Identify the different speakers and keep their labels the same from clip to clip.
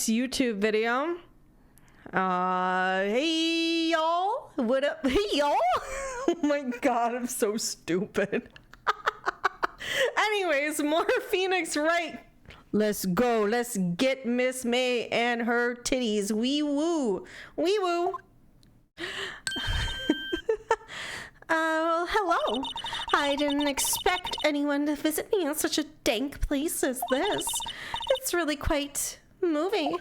Speaker 1: YouTube video. Hey y'all, what up? Hey y'all. Oh my god, I'm so stupid. Anyways, more Phoenix Wright. Let's go. Let's get Miss May and her titties. Wee woo. Wee woo. Well, hello. I didn't expect anyone to visit me in such a dank place as this. It's really quite moving.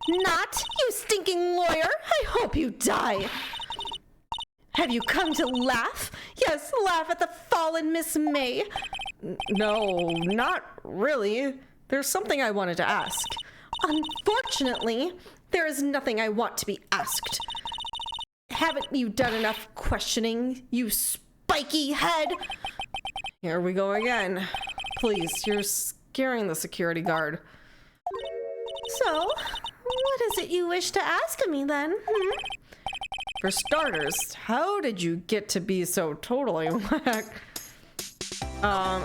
Speaker 1: Not, you stinking lawyer. I hope you die. Have you come to laugh? Yes, laugh at the fallen Miss May. No, not really. There's something I wanted to ask. Unfortunately, there is nothing I want to be asked. Haven't you done enough questioning, you spiky head? Here we go again. Please, you're scaring the security guard. So, what is it you wish to ask of me then? For starters, how did you get to be so totally whack?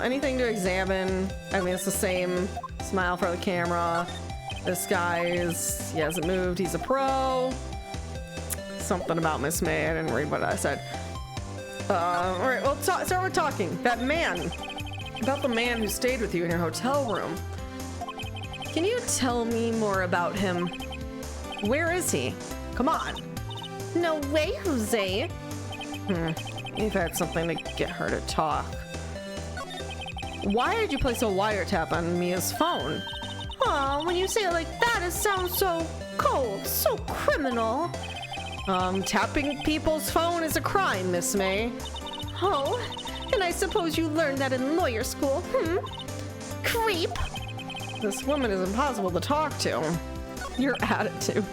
Speaker 1: Anything to examine? I mean, it's the same. Smile for the camera. This guy he hasn't moved. He's a pro. Something about Miss May. I didn't read what I said. All right, well, start with talking. That man. About the man who stayed with you in your hotel room. Can you tell me more about him? Where is he? Come on. No way, Jose. You've had something to get her to talk. Why did you place a wiretap on Mia's phone? Oh, when you say it like that, it sounds so cold, so criminal. Tapping people's phone is a crime, Miss May. Oh, and I suppose you learned that in lawyer school, Creep. This woman is impossible to talk to. Your attitude.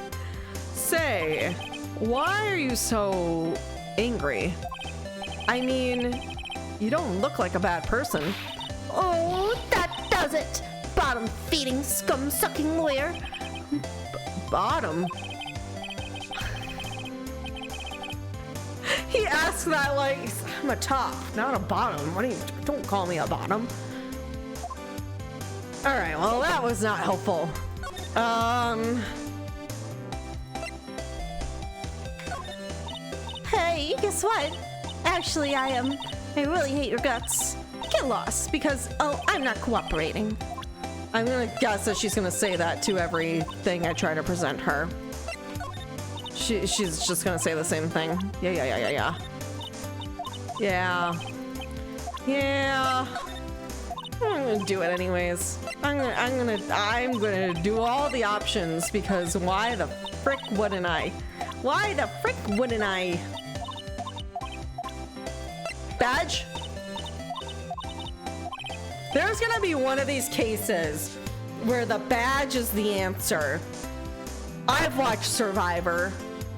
Speaker 1: Say, why are you so angry? I mean, you don't look like a bad person. Oh, that does it. Bottom-feeding, scum-sucking lawyer. Bottom? He asked that like, I'm a top, not a bottom. Don't call me a bottom. All right, well, that was not helpful. Hey, guess what? Actually, I really hate your guts. Get lost, because, I'm not cooperating. I'm gonna guess that she's gonna say that to everything I try to present her. She's just gonna say the same thing. Yeah. I'm gonna do it anyways. I'm gonna do all the options because why the frick wouldn't I? Why the frick wouldn't I? Badge? There's gonna be one of these cases where the badge is the answer. I've watched Survivor.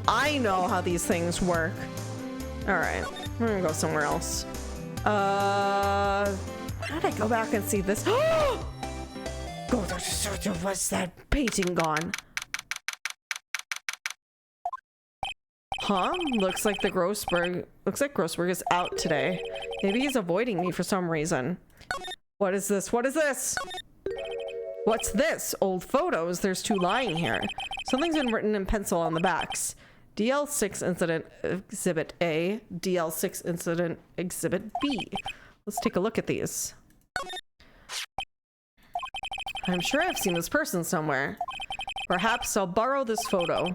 Speaker 1: I know how these things work. All right, we're gonna go somewhere else. How did I go back and see this? Go, what's that painting gone? Huh? Looks like Grossberg is out today. Maybe he's avoiding me for some reason. What is this? What is this? What's this? Old photos. There's two lying here. Something's been written in pencil on the backs. DL6 Incident Exhibit A, DL6 Incident Exhibit B. Let's take a look at these. I'm sure I've seen this person somewhere. Perhaps I'll borrow this photo.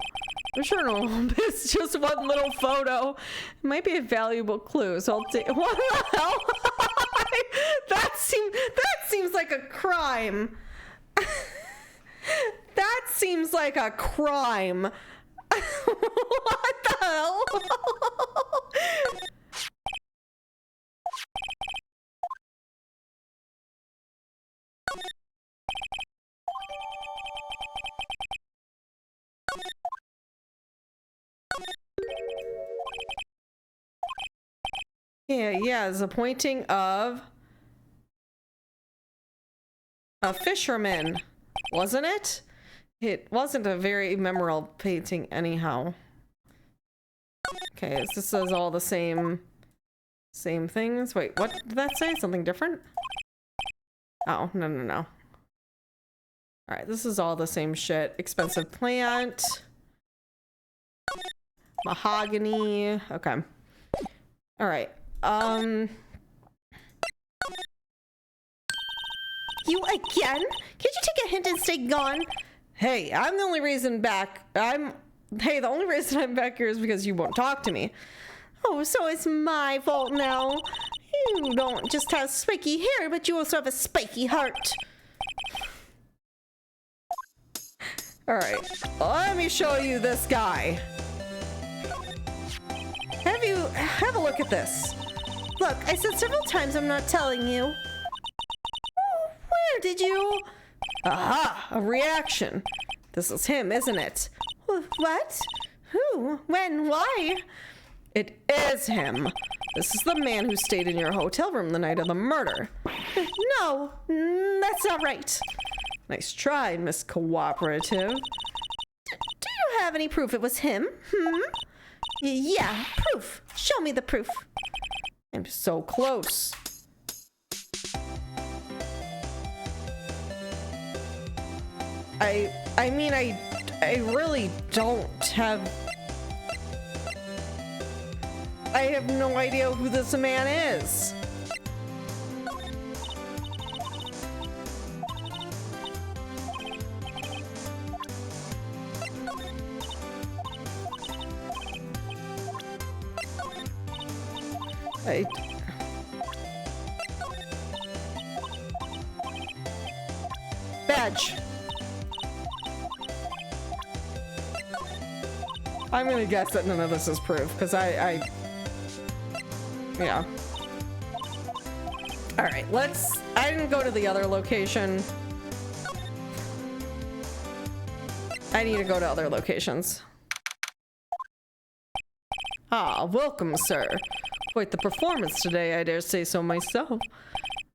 Speaker 1: I'm sure no, it's just one little photo. It might be a valuable clue, so I'll take. What the hell? That seems like a crime. That seems like a crime. What the hell? Yeah, it's a pointing of a fisherman, wasn't it? It wasn't a very memorable painting anyhow. Okay, this says all the same things. Wait, what did that say? Something different? Oh, no.
Speaker 2: All right, this is all the same shit. Expensive plant. Mahogany. Okay. All right.
Speaker 1: You again? Can't you take a hint and stay gone?
Speaker 2: Hey, I'm the only reason back. Hey, the only reason I'm back here is because you won't talk to me.
Speaker 1: Oh, so it's my fault now. You don't just have spiky hair, but you also have a spiky heart.
Speaker 2: All right, let me show you this guy. Have a look at this.
Speaker 1: Look, I said several times I'm not telling you. Where did you?
Speaker 2: Aha, a reaction. This is him, isn't it?
Speaker 1: What? Who? When? Why?
Speaker 2: It is him. This is the man who stayed in your hotel room the night of the murder.
Speaker 1: No, that's not right.
Speaker 2: Nice try, Miss Cooperative.
Speaker 1: Do you have any proof it was him? Yeah, proof. Show me the proof.
Speaker 2: I'm so close. I mean, I really don't have... I have no idea who this man is. Badge. I'm gonna guess that none of this is proof, because yeah. Alright, I didn't go to the other location. I need to go to other locations. Ah, welcome, sir. Quite the performance today, I dare say so myself.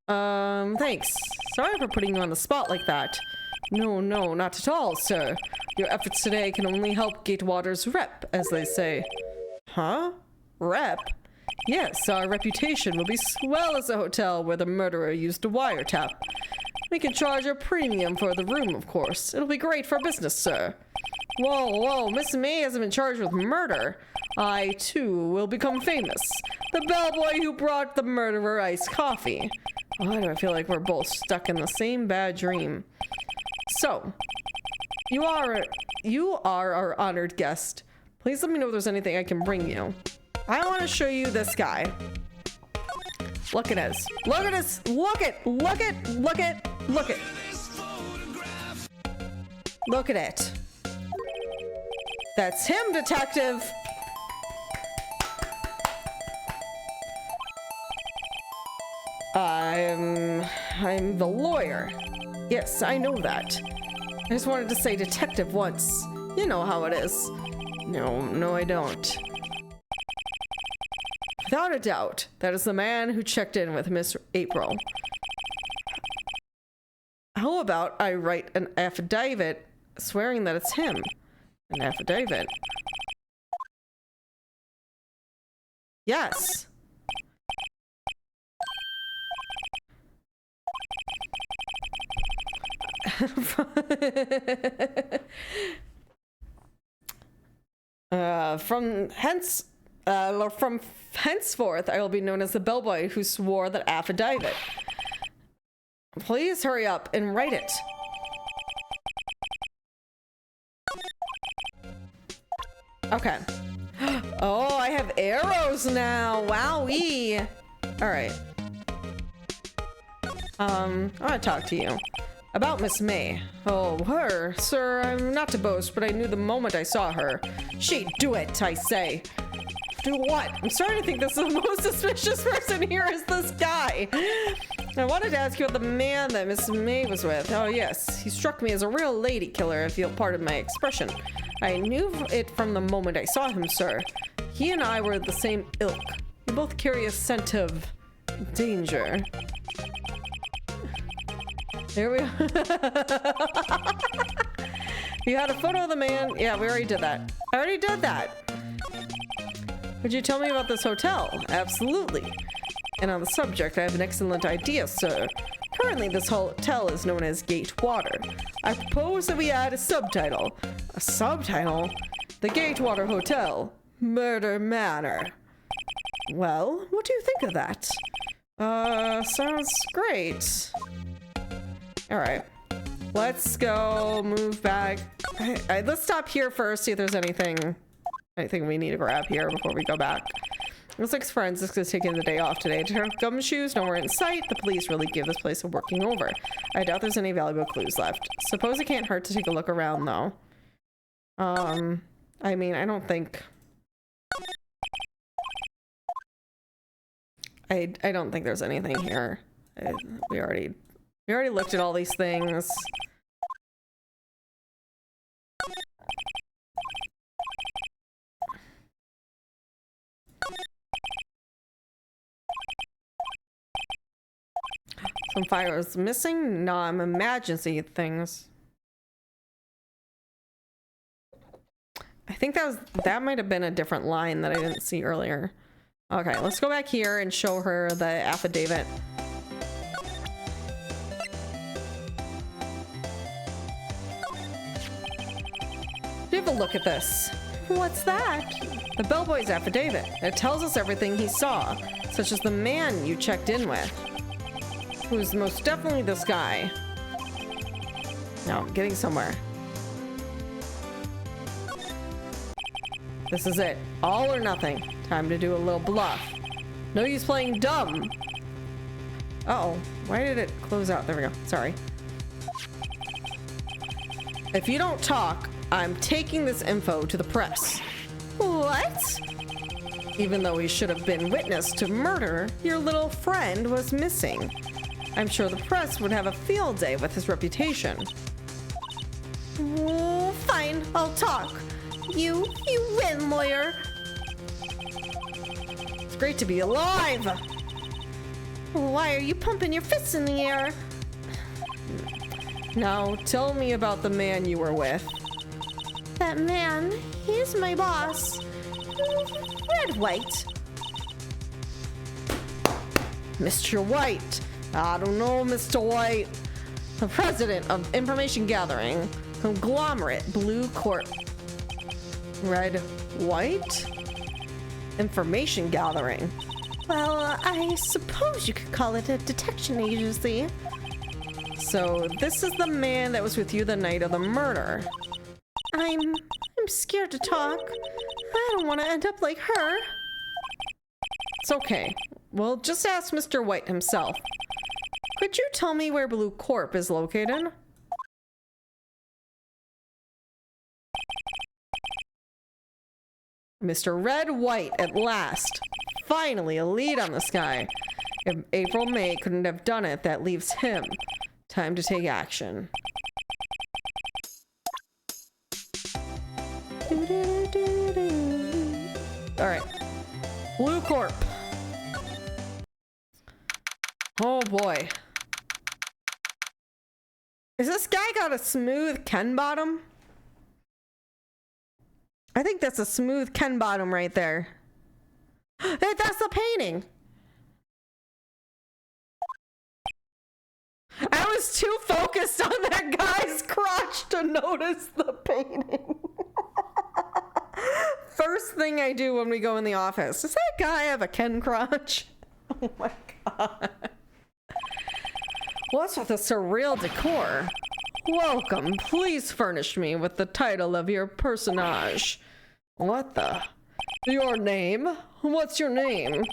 Speaker 2: Thanks. Sorry for putting you on the spot like that. No, not at all, sir. Your efforts today can only help Gatewater's rep, as they say. Huh? Rep? Yes, our reputation will be swell as a hotel where the murderer used a wiretap. We can charge a premium for the room, of course. It'll be great for business, sir. Whoa, Miss May hasn't been charged with murder. I, too, will become famous. The bellboy who brought the murderer iced coffee. Why do I feel like we're both stuck in the same bad dream? So, you are our honored guest. Please let me know if there's anything I can bring you. I want to show you this guy. Look at this. Look at this. Look at. Look at it. That's him, detective. I'm the lawyer. Yes, I know that. I just wanted to say detective once. You know how it is. No, I don't. Without a doubt, that is the man who checked in with Miss April. How about I write an affidavit swearing that it's him? An affidavit. Yes. From henceforth, I will be known as the bellboy who swore that affidavit. Please hurry up and write it. Okay. Oh, I have arrows now. Wowee. All right. I want to talk to you about Miss May. Oh, her, sir. I'm not to boast, but I knew the moment I saw her. She'd do it, I say. Do what? I'm starting to think this is the most suspicious person here is this guy. I wanted to ask you about the man that Miss May was with. Oh, yes. He struck me as a real lady killer, if you'll pardon my expression. I knew it from the moment I saw him, sir. He and I were the same ilk. We both carry a scent of danger. There we are. You had a photo of the man? Yeah, we already did that. I already did that. Would you tell me about this hotel? Absolutely. And on the subject, I have an excellent idea, sir. Currently, this hotel is known as Gatewater. I propose that we add a subtitle. A subtitle? The Gatewater Hotel, Murder Manor. Well, what do you think of that? Sounds great. Alright. Let's go move back. Let's stop here first, see if there's anything we need to grab here before we go back. Looks like forensics is taking the day off today. Gumshoes, nowhere in sight. The police really give this place a working over. I doubt there's any valuable clues left. Suppose it can't hurt to take a look around, though. I mean, I don't think... I don't think there's anything here. We already looked at all these things. Some files missing? No, I'm emergency things. I think that might have been a different line that I didn't see earlier. Okay, let's go back here and show her the affidavit. Have a look at this.
Speaker 1: What's that?
Speaker 2: The bellboy's affidavit. It tells us everything he saw, such as the man you checked in with, who's most definitely this guy. No, I'm getting somewhere. This is it. All or nothing. Time to do a little bluff. No use playing dumb. Uh-oh. Why did it close out? There we go. Sorry. If you don't talk, I'm taking this info to the press.
Speaker 1: What?
Speaker 2: Even though he should have been witness to murder, your little friend was missing. I'm sure the press would have a field day with his reputation.
Speaker 1: Oh, fine, I'll talk. You win, lawyer.
Speaker 2: It's great to be alive.
Speaker 1: Why are you pumping your fists in the air?
Speaker 2: Now, tell me about the man you were with.
Speaker 1: That man, he's my boss. Red White.
Speaker 2: Mr. White. I don't know, Mr. White. The president of Information Gathering, Conglomerate Blue Corp. Red White? Information Gathering.
Speaker 1: Well, I suppose you could call it a detection agency.
Speaker 2: So this is the man that was with you the night of the murder.
Speaker 1: I'm scared to talk. I don't want to end up like her.
Speaker 2: It's okay. We'll just ask Mr. White himself. Could you tell me where Blue Corp is located? Mr. Red White, at last. Finally, a lead on this guy. If April May couldn't have done it, that leaves him. Time to take action. Alright. Blue Corp. Oh boy. Is this guy got a smooth Ken bottom? I think that's a smooth Ken bottom right there. That's the painting. I was too focused on that guy's crotch to notice the painting. First thing I do when we go in the office. Does that guy have a Ken crotch? Oh my god. What's with the surreal decor? Welcome. Please furnish me with the title of your personage. What the? Your name? What's your name?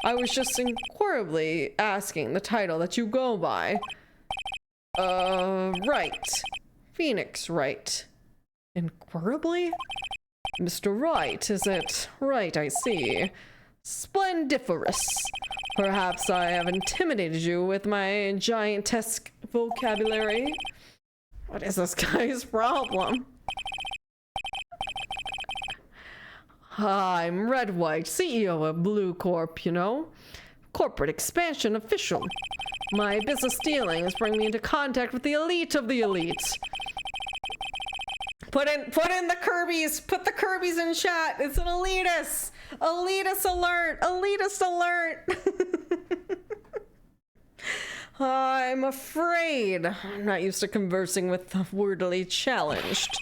Speaker 2: I was just inquirably asking the title that you go by. Wright. Phoenix Wright. Inquirably? Mr. Wright, is it? Right, I see. Splendiferous. Perhaps I have intimidated you with my giantesque vocabulary. What is this guy's problem? I'm Red White, CEO of Blue Corp, you know. Corporate expansion official. My business dealings bring me into contact with the elite of the elite. Put in the Kirby's. Put the Kirby's in chat. It's an elitist. Elitist alert. Elitist alert. I'm afraid I'm not used to conversing with the wordily challenged.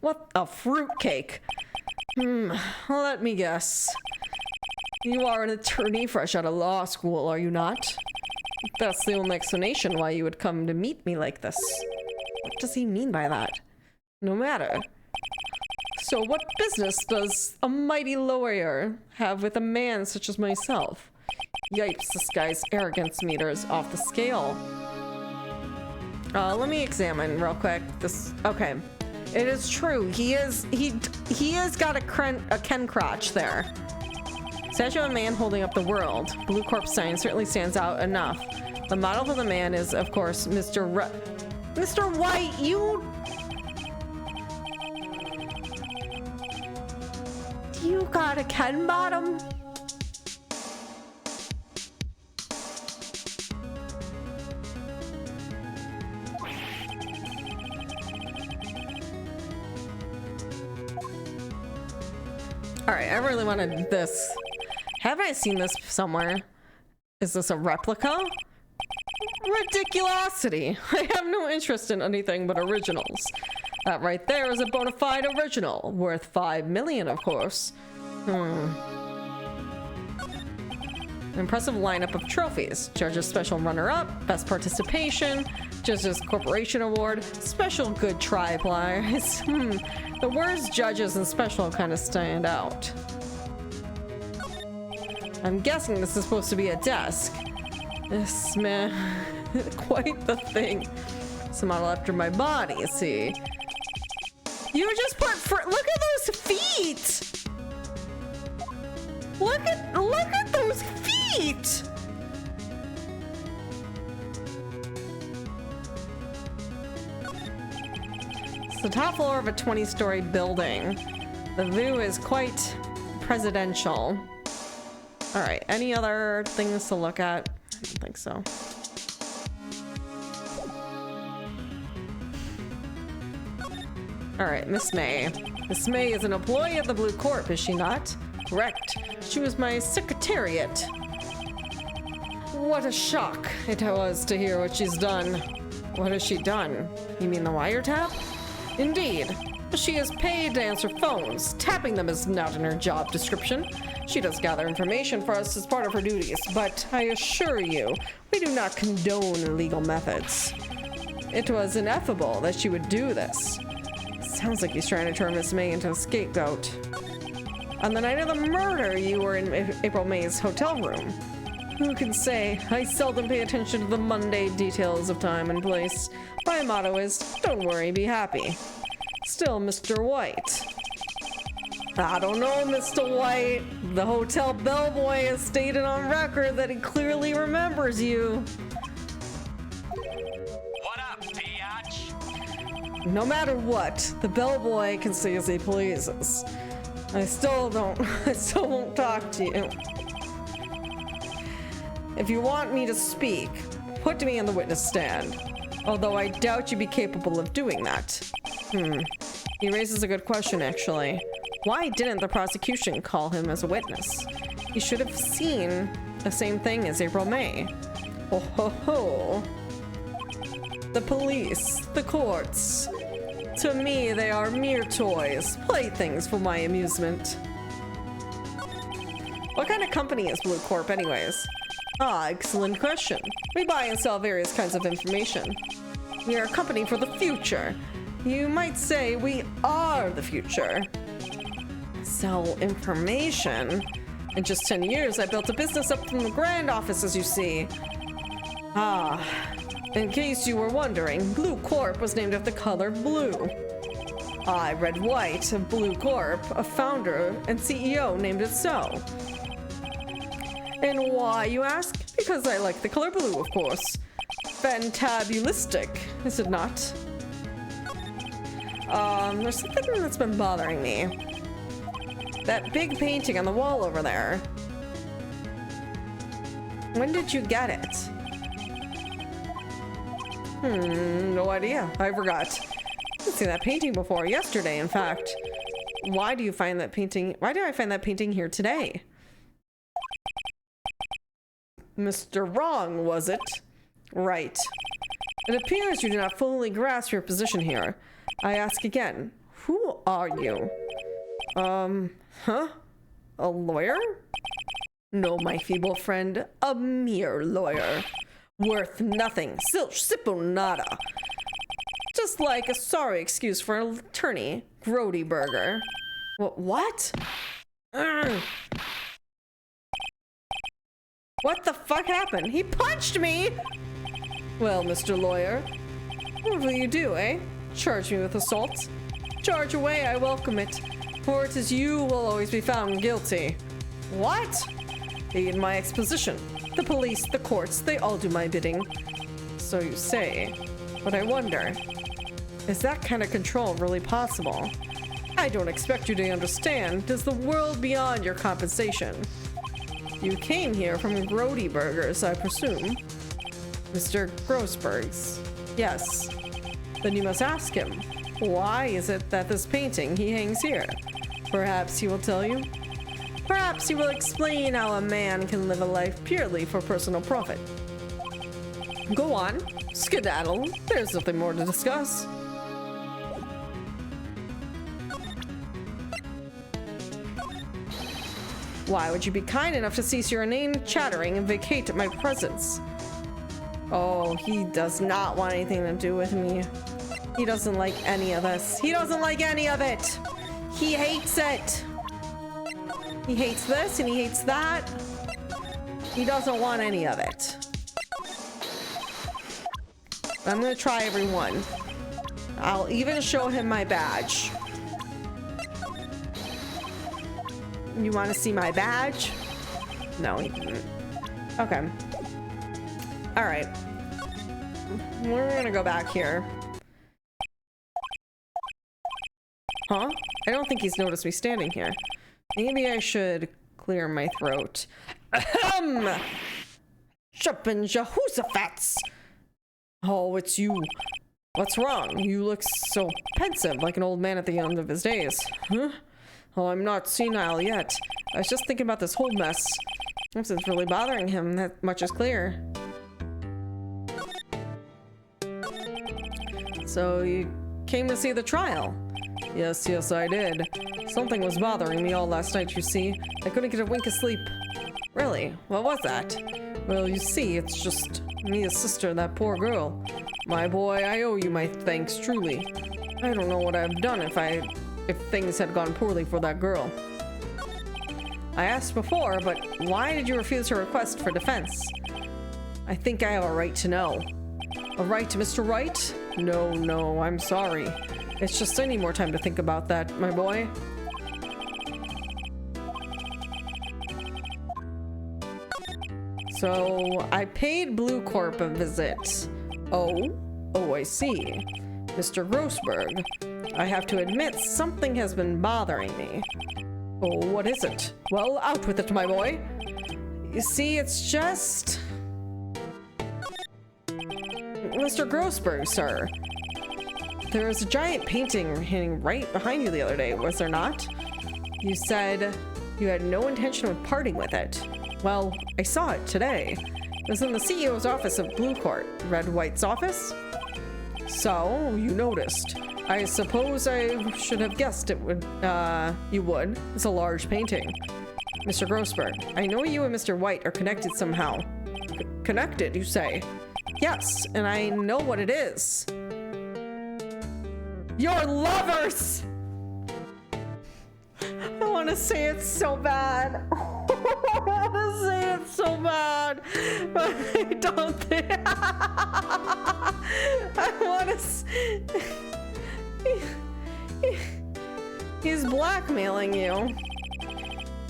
Speaker 2: What a fruitcake. Let me guess. You are an attorney fresh out of law school, are you not? That's the only explanation why you would come to meet me like this. What does he mean by that? No matter. So what business does a mighty lawyer have with a man such as myself? Yipes, this guy's arrogance meter is off the scale. Let me examine real quick. Okay. It is true. He has got a Ken crotch there. Statue of a man holding up the world. Blue Corp sign certainly stands out enough. The model for the man is, of course, Mr. White, you got a Ken bottom? Alright, I really wanted this. Have I seen this somewhere? Is this a replica? Ridiculosity! I have no interest in anything but originals. That right there is a bona fide original, worth 5 million, of course. An impressive lineup of trophies. Judge's special runner-up, best participation, Judge's Corporation Award, special good try prize. The words judges and special kind of stand out. I'm guessing this is supposed to be a desk. This man, quite the thing. It's a model after my body, you see. You just put look at those feet! Look at those feet! It's the top floor of a 20-story building. The view is quite presidential. Alright, any other things to look at? I don't think so. Alright, Miss May. Miss May is an employee of the Blue Corp, is she not? Correct. She was my secretariat. What a shock it was to hear what she's done. What has she done? You mean the wiretap? Indeed. She is paid to answer phones. Tapping them is not in her job description. She does gather information for us as part of her duties, but I assure you, we do not condone illegal methods. It was ineffable that she would do this. Sounds like he's trying to turn Miss May into a scapegoat. On the night of the murder, you were in April May's hotel room. Who can say? I seldom pay attention to the mundane details of time and place. My motto is, don't worry, be happy. Still, Mr. White. I don't know, Mr. White. The hotel bellboy has stated on record that he clearly remembers you.
Speaker 3: What up, biatch?
Speaker 2: No matter what, the bellboy can say as he pleases. I still won't talk to you. If you want me to speak, put me in the witness stand. Although I doubt you'd be capable of doing that. He raises a good question, actually. Why didn't the prosecution call him as a witness? He should have seen the same thing as April May. Oh ho ho. The police, the courts. To me, they are mere toys, playthings for my amusement. What kind of company is Blue Corp, anyways? Ah, excellent question. We buy and sell various kinds of information. We are a company for the future. You might say we are the future. Sell information? In just 10 years, I built a business up from the grand office, as you see. Ah, in case you were wondering, Blue Corp was named after the color blue. I, Red White of Blue Corp, a founder and CEO, named it so. And why, you ask? Because I like the color blue, of course. Fantabulistic, is it not? There's something that's been bothering me. That big painting on the wall over there. When did you get it? No idea. I forgot. I've seen that painting before, yesterday, in fact. Why do I find that painting here today? Mr. Wrong, was it? Right. It appears you do not fully grasp your position here. I ask again, who are you? Huh? A lawyer? No, my feeble friend, a mere lawyer. Worth nothing, silch sippo nada. Just like a sorry excuse for an attorney, Grody Burger. What? Ugh. What the fuck happened? He punched me! Well, Mr. Lawyer, what will you do, eh? Charge me with assault? Charge away, I welcome it, for it is you will always be found guilty. What? In my exposition, the police, the courts, they all do my bidding. So you say. But I wonder, is that kind of control really possible? I don't expect you to understand. Is the world beyond your compensation? You came here from Grody Burgers, I presume. Mr. Grossberg's. Yes. Then you must ask him, why is it that this painting he hangs here? Perhaps he will tell you. Perhaps he will explain how a man can live a life purely for personal profit. Go on, skedaddle. There's nothing more to discuss. Why would you be kind enough to cease your inane chattering and vacate my presence? Oh, he does not want anything to do with me. He doesn't like any of this. He doesn't like any of it. He hates it. He hates this and he hates that. He doesn't want any of it. I'm gonna try every one. I'll even show him my badge. You want to see my badge? No, he didn't. Okay. All right. We're gonna go back here. Huh? I don't think he's noticed me standing here. Maybe I should clear my throat. Ahem! Chupin Jehoshaphat's! Oh, it's you. What's wrong? You look so pensive, like an old man at the end of his days. Huh? Oh, I'm not senile yet. I was just thinking about this whole mess. If it's really bothering him, that much is clear. So you came to see the trial? Yes, I did. Something was bothering me all last night, you see. I couldn't get a wink of sleep. Really? What was that? Well, you see, it's just Mia's sister, that poor girl. My boy, I owe you my thanks, truly. I don't know what I've done if things had gone poorly for that girl. I asked before, but why did you refuse her request for defense? I think I have a right to know. A right, Mr. Wright? No, I'm sorry. It's just I need more time to think about that, my boy. So, I paid Blue Corp a visit. Oh, I see. Mr. Grossberg, I have to admit something has been bothering me. Oh, what is it? Well, out with it, my boy. You see, it's just... Mr. Grossberg, sir. There was a giant painting hanging right behind you the other day, was there not? You said you had no intention of parting with it. Well, I saw it today. It was in the CEO's office of Blue Court, Red White's office. So, you noticed. I suppose I should have guessed it would, you would. It's a large painting. Mr. Grossberg, I know you and Mr. White are connected somehow. Connected, you say? Yes, and I know what it is. You're lovers! I want to say it so bad. I want to say it so bad, but I don't think. I want to. He's blackmailing you.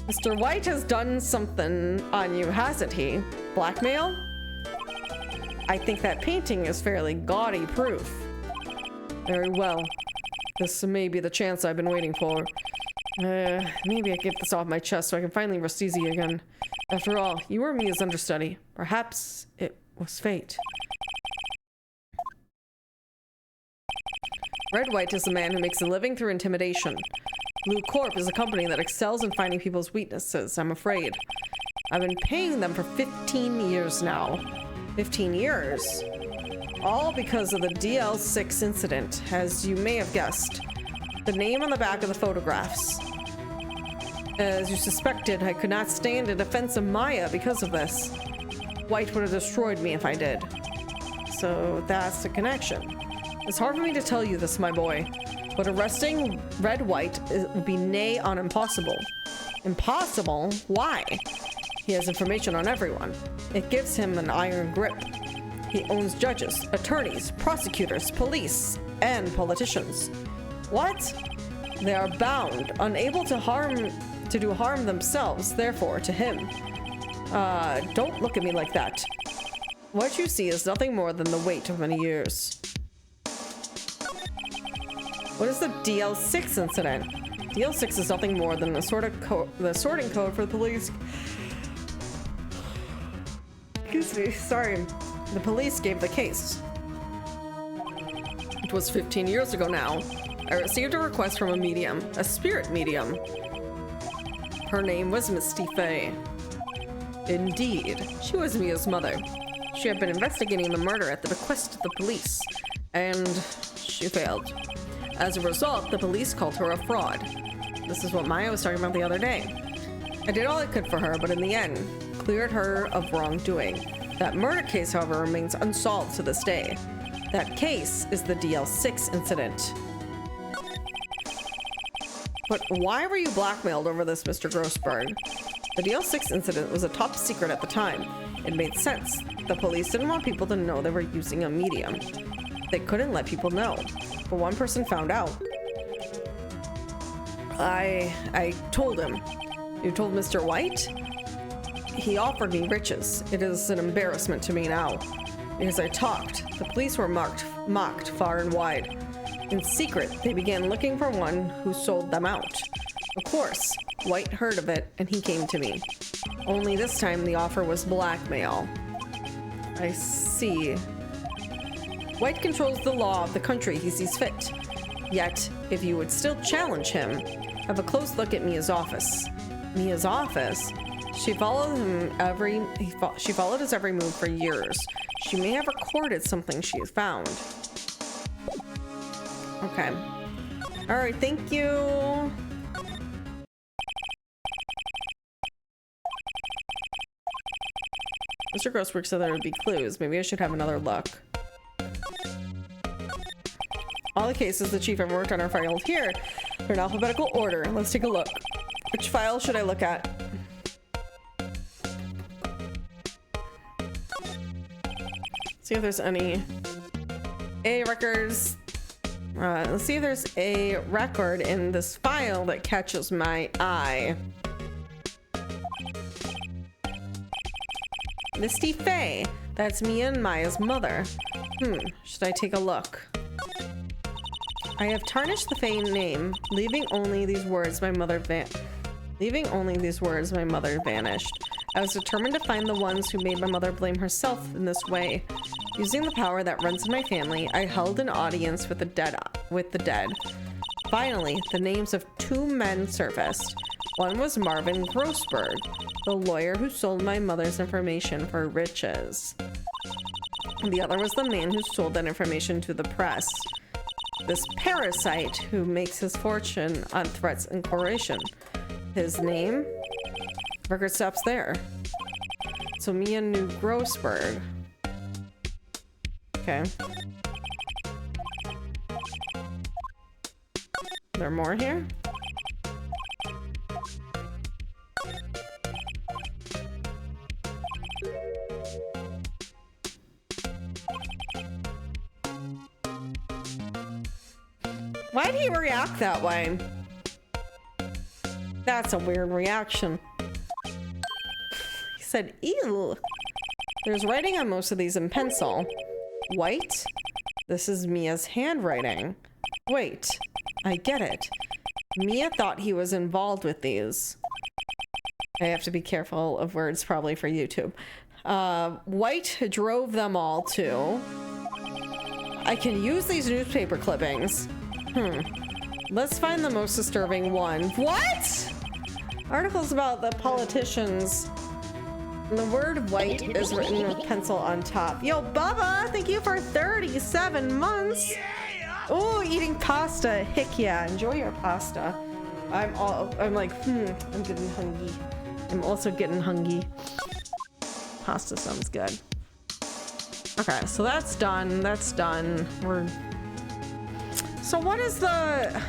Speaker 2: Mr. White has done something on you, hasn't he? Blackmail? I think that painting is fairly gaudy proof. Very well. This may be the chance I've been waiting for. Maybe I get this off my chest so I can finally rest easy again. After all, you were Mia's understudy. Perhaps it was fate. Red White is a man who makes a living through intimidation. Blue Corp is a company that excels in finding people's weaknesses, I'm afraid. I've been paying them for 15 years now. 15 years. All because of the DL6 incident, as you may have guessed. The name on the back of the photographs. As you suspected, I could not stand in defense of Maya because of this. White would have destroyed me if I did. So that's the connection. It's hard for me to tell you this, my boy, but arresting Red White would be nigh on impossible. Impossible? Why? He has information on everyone. It gives him an iron grip. He owns judges, attorneys, prosecutors, police, and politicians. What? They are bound, unable to do harm themselves, therefore, to him. Don't look at me like that. What you see is nothing more than the weight of many years. What is the DL6 incident? DL6 is nothing more than the sorting code for the police. Excuse me, sorry. The police gave the case. It was 15 years ago now. I received a request from a medium, a spirit medium. Her name was Misty Faye. Indeed, she was Mia's mother. She had been investigating the murder at the request of the police, and she failed. As a result, the police called her a fraud. This is what Maya was talking about the other day. I did all I could for her, but in the end, cleared her of wrongdoing. That murder case, however, remains unsolved to this day. That case is the DL6 incident. But why were you blackmailed over this, Mr. Grossberg? The DL6 incident was a top secret at the time. It made sense. The police didn't want people to know they were using a medium. They couldn't let people know. But one person found out. I told him. You told Mr. White? He offered me riches. It is an embarrassment to me now. Because I talked, the police were mocked far and wide. In secret, they began looking for one who sold them out. Of course, White heard of it, and he came to me. Only this time, the offer was blackmail. I see. White controls the law of the country he sees fit. Yet, if you would still challenge him, have a close look at Mia's office. Mia's office? She followed his every move for years. She may have recorded something she has found. Okay. All right, thank you. Mr. Grossberg said there would be clues. Maybe I should have another look. All the cases the chief ever worked on are filed here. They're in alphabetical order. Let's take a look. Which file should I look at? See if there's any A records. Let's see if there's a record in this file that catches my eye. Misty Faye. That's Mia and Maya's mother. Should I take a look? I have tarnished the Faye name, leaving only these words my mother vanished. I was determined to find the ones who made my mother blame herself in this way. Using the power that runs in my family, I held an audience with the dead. Finally, the names of two men surfaced. One was Marvin Grossberg, the lawyer who sold my mother's information for riches. And the other was the man who sold that information to the press. This parasite who makes his fortune on threats and coercion. His name? Record stops there. So Mia knew Grossberg. Okay. There are more here? Why did he react that way? That's a weird reaction. He said, ew. There's writing on most of these in pencil. White? This is Mia's handwriting. Wait, I get it. Mia thought he was involved with these. I have to be careful of words probably for YouTube. White drove them all to. I can use these newspaper clippings. Let's find the most disturbing one. What? Articles about the politicians And the word white is written with pencil on top. Yo, Bubba, thank you for 37 months. Oh, eating pasta. Heck yeah, enjoy your pasta. I'm like, I'm getting hungry. I'm also getting hungry. Pasta sounds good. Okay, so that's done. That's done. So what is the...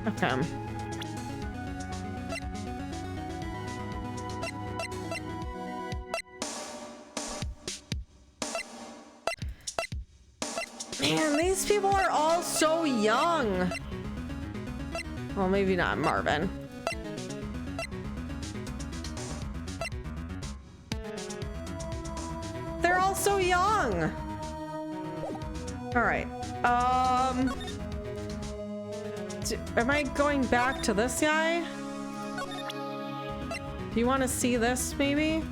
Speaker 2: Okay. Man, these people are all so young. Well, maybe not Marvin. They're all so young. All right. Am I going back to this guy? Do you want to see this, maybe?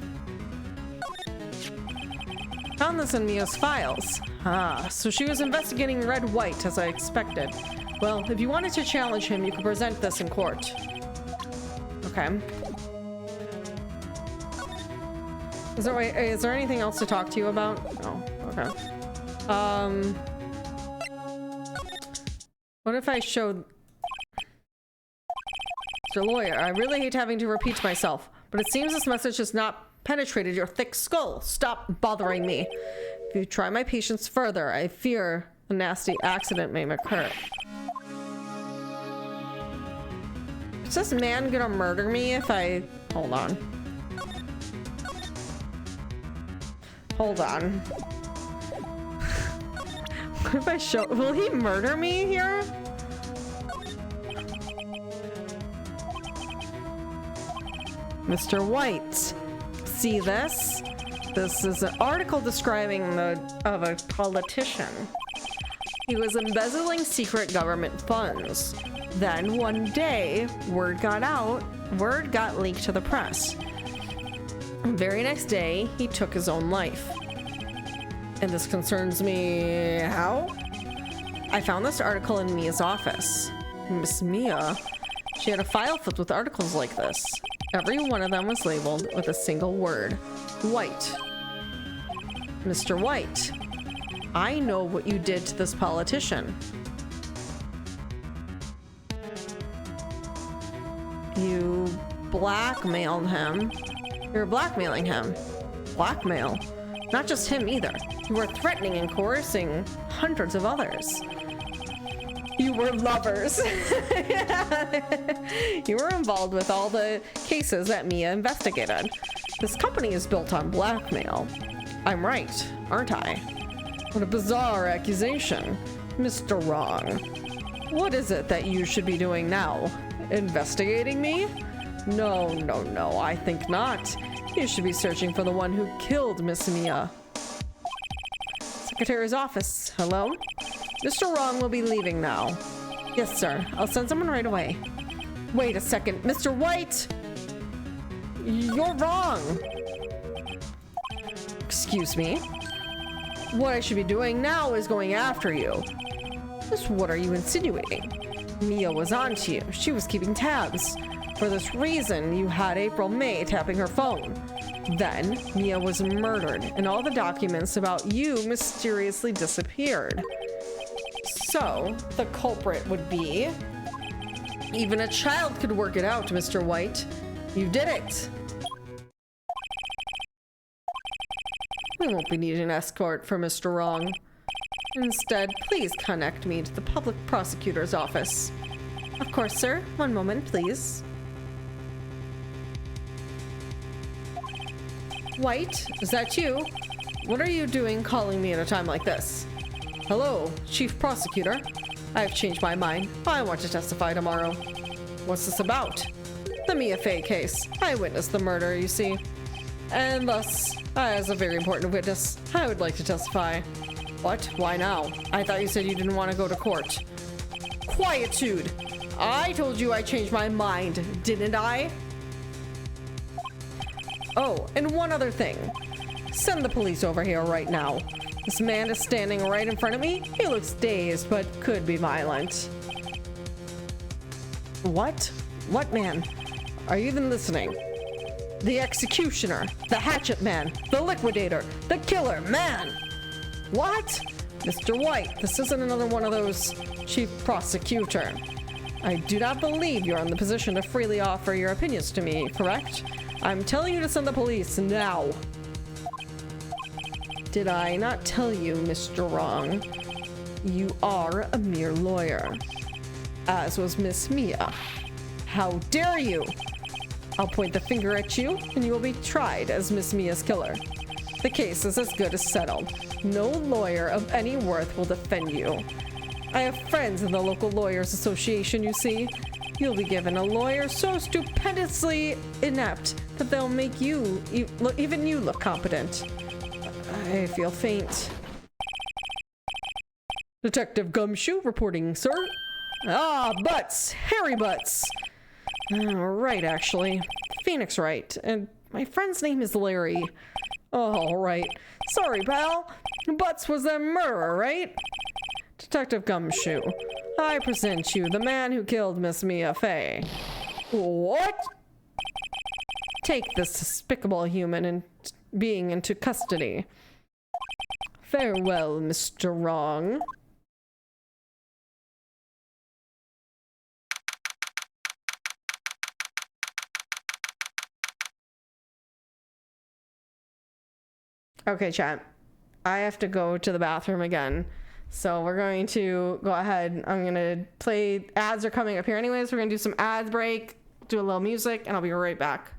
Speaker 2: Found this in Mia's files. Ah, so she was investigating Red White, as I expected. Well, if you wanted to challenge him, you could present this in court. Okay. Is there anything else to talk to you about? Oh, okay. What if I showed... Mr. Lawyer, I really hate having to repeat myself, but it seems this message has not penetrated your thick skull. Stop bothering me. If you try my patience further, I fear a nasty accident may occur. Is this man gonna murder me if I... Hold on. Hold on. What if I show... Will he murder me here? Mr. White. See this? This is an article describing of a politician. He was embezzling secret government funds. Then one day, word got leaked to the press. The very next day, he took his own life. And this concerns me how? I found this article in Mia's office. Miss Mia, she had a file filled with articles like this. Every one of them was labeled with a single word, White. Mr. White, I know what you did to this politician. You blackmailed him. You're blackmailing him. Blackmail? Not just him either. You were threatening and coercing hundreds of others. You were lovers. You were involved with all the cases that Mia investigated. This company is built on blackmail. I'm right, aren't I? What a bizarre accusation. Mr. Wrong. What is it that you should be doing now? Investigating me? No, I think not. You should be searching for the one who killed Miss Mia. Secretary's office. Hello? Mr. Wrong will be leaving now. Yes, sir. I'll send someone right away. Wait a second. Mr. White! You're wrong! Excuse me? What I should be doing now is going after you. Just what are you insinuating? Mia was onto you. She was keeping tabs. For this reason, you had April May tapping her phone. Then, Mia was murdered, and all the documents about you mysteriously disappeared. So, the culprit would be... Even a child could work it out, Mr. White. You did it! We won't be needing an escort for Mr. Wrong. Instead, please connect me to the public prosecutor's office. Of course, sir. One moment, please. White, is that you? What are you doing calling me at a time like this? Hello, Chief Prosecutor. I've changed my mind. I want to testify tomorrow. What's this about? The Mia Fey case. I witnessed the murder, you see. And thus, as a very important witness, I would like to testify. What? Why now? I thought you said you didn't want to go to court. Quietude! I told you I changed my mind, didn't I? Oh, and one other thing. Send the police over here right now. This man is standing right in front of me. He looks dazed, but could be violent. What? What man? Are you even listening? The executioner, the hatchet man, the liquidator, the killer man! What? Mr. White, this isn't another one of those chief prosecutor. I do not believe you're in the position to freely offer your opinions to me, correct? I'm telling you to send the police now. Did I not tell you, Mr. Wrong? You are a mere lawyer, as was Miss Mia. How dare you! I'll point the finger at you, and you will be tried as Miss Mia's killer. The case is as good as settled. No lawyer of any worth will defend you. I have friends in the local lawyers association, you see. You'll be given a lawyer so stupendously inept that they'll make you, even you, look competent. I feel faint. Detective Gumshoe reporting, sir. Ah, Butts! Harry Butts! Right, actually. Phoenix Wright. And my friend's name is Larry. Oh, right. Sorry, pal. Butts was the murderer, right? Detective Gumshoe, I present you the man who killed Miss Mia Fey. What? Take this despicable human being into custody. Farewell, Mr. Wrong. Okay, chat. I have to go to the bathroom again. So we're going to go ahead. I'm going to play. Ads are coming up here anyways. We're going to do some ad break, do a little music, and I'll be right back.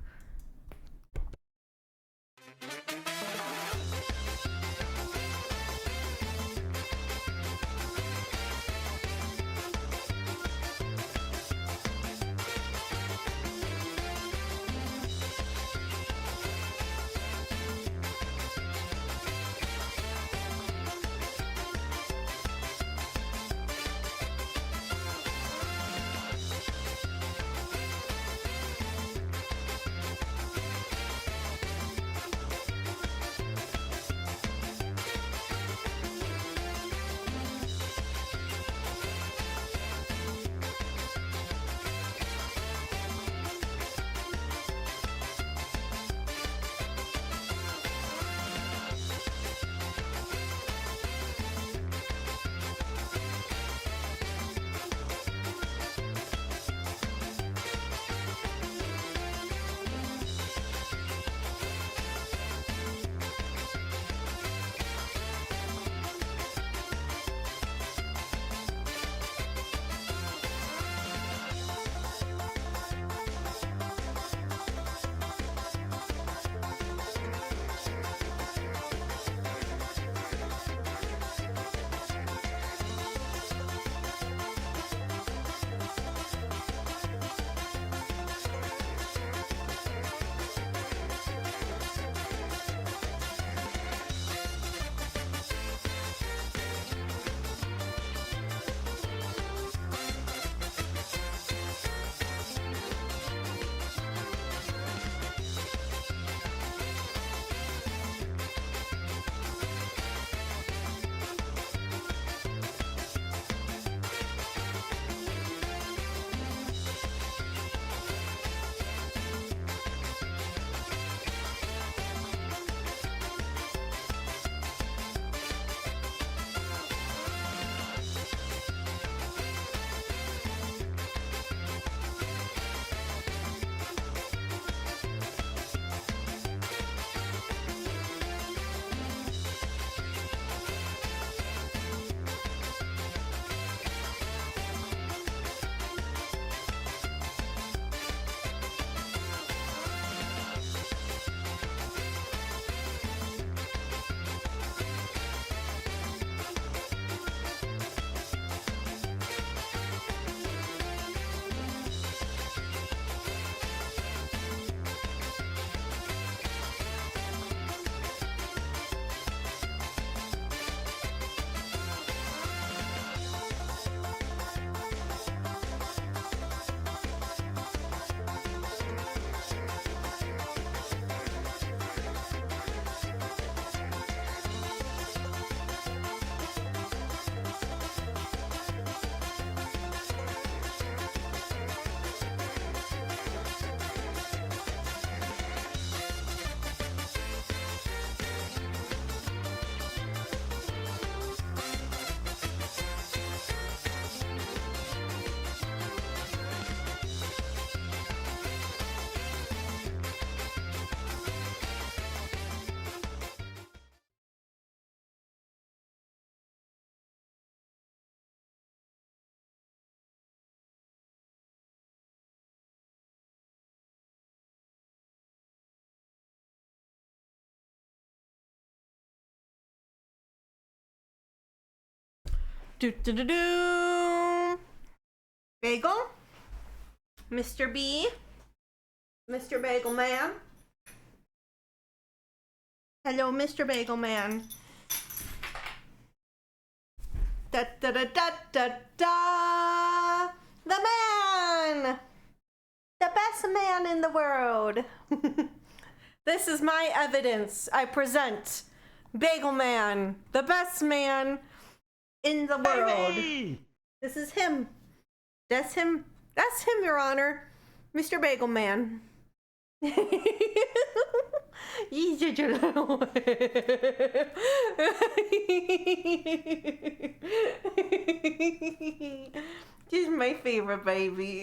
Speaker 1: Bagel? Mr. B? Mr. Bagel Man? Hello, Mr. Bagel Man. Da da da da da da! The man! The best man in the world. This is my evidence. I present Bagel Man, the best man in the world. This is him. That's him. That's him, Your Honor. Mr. Bagel Man. He's such a little She's my favorite baby.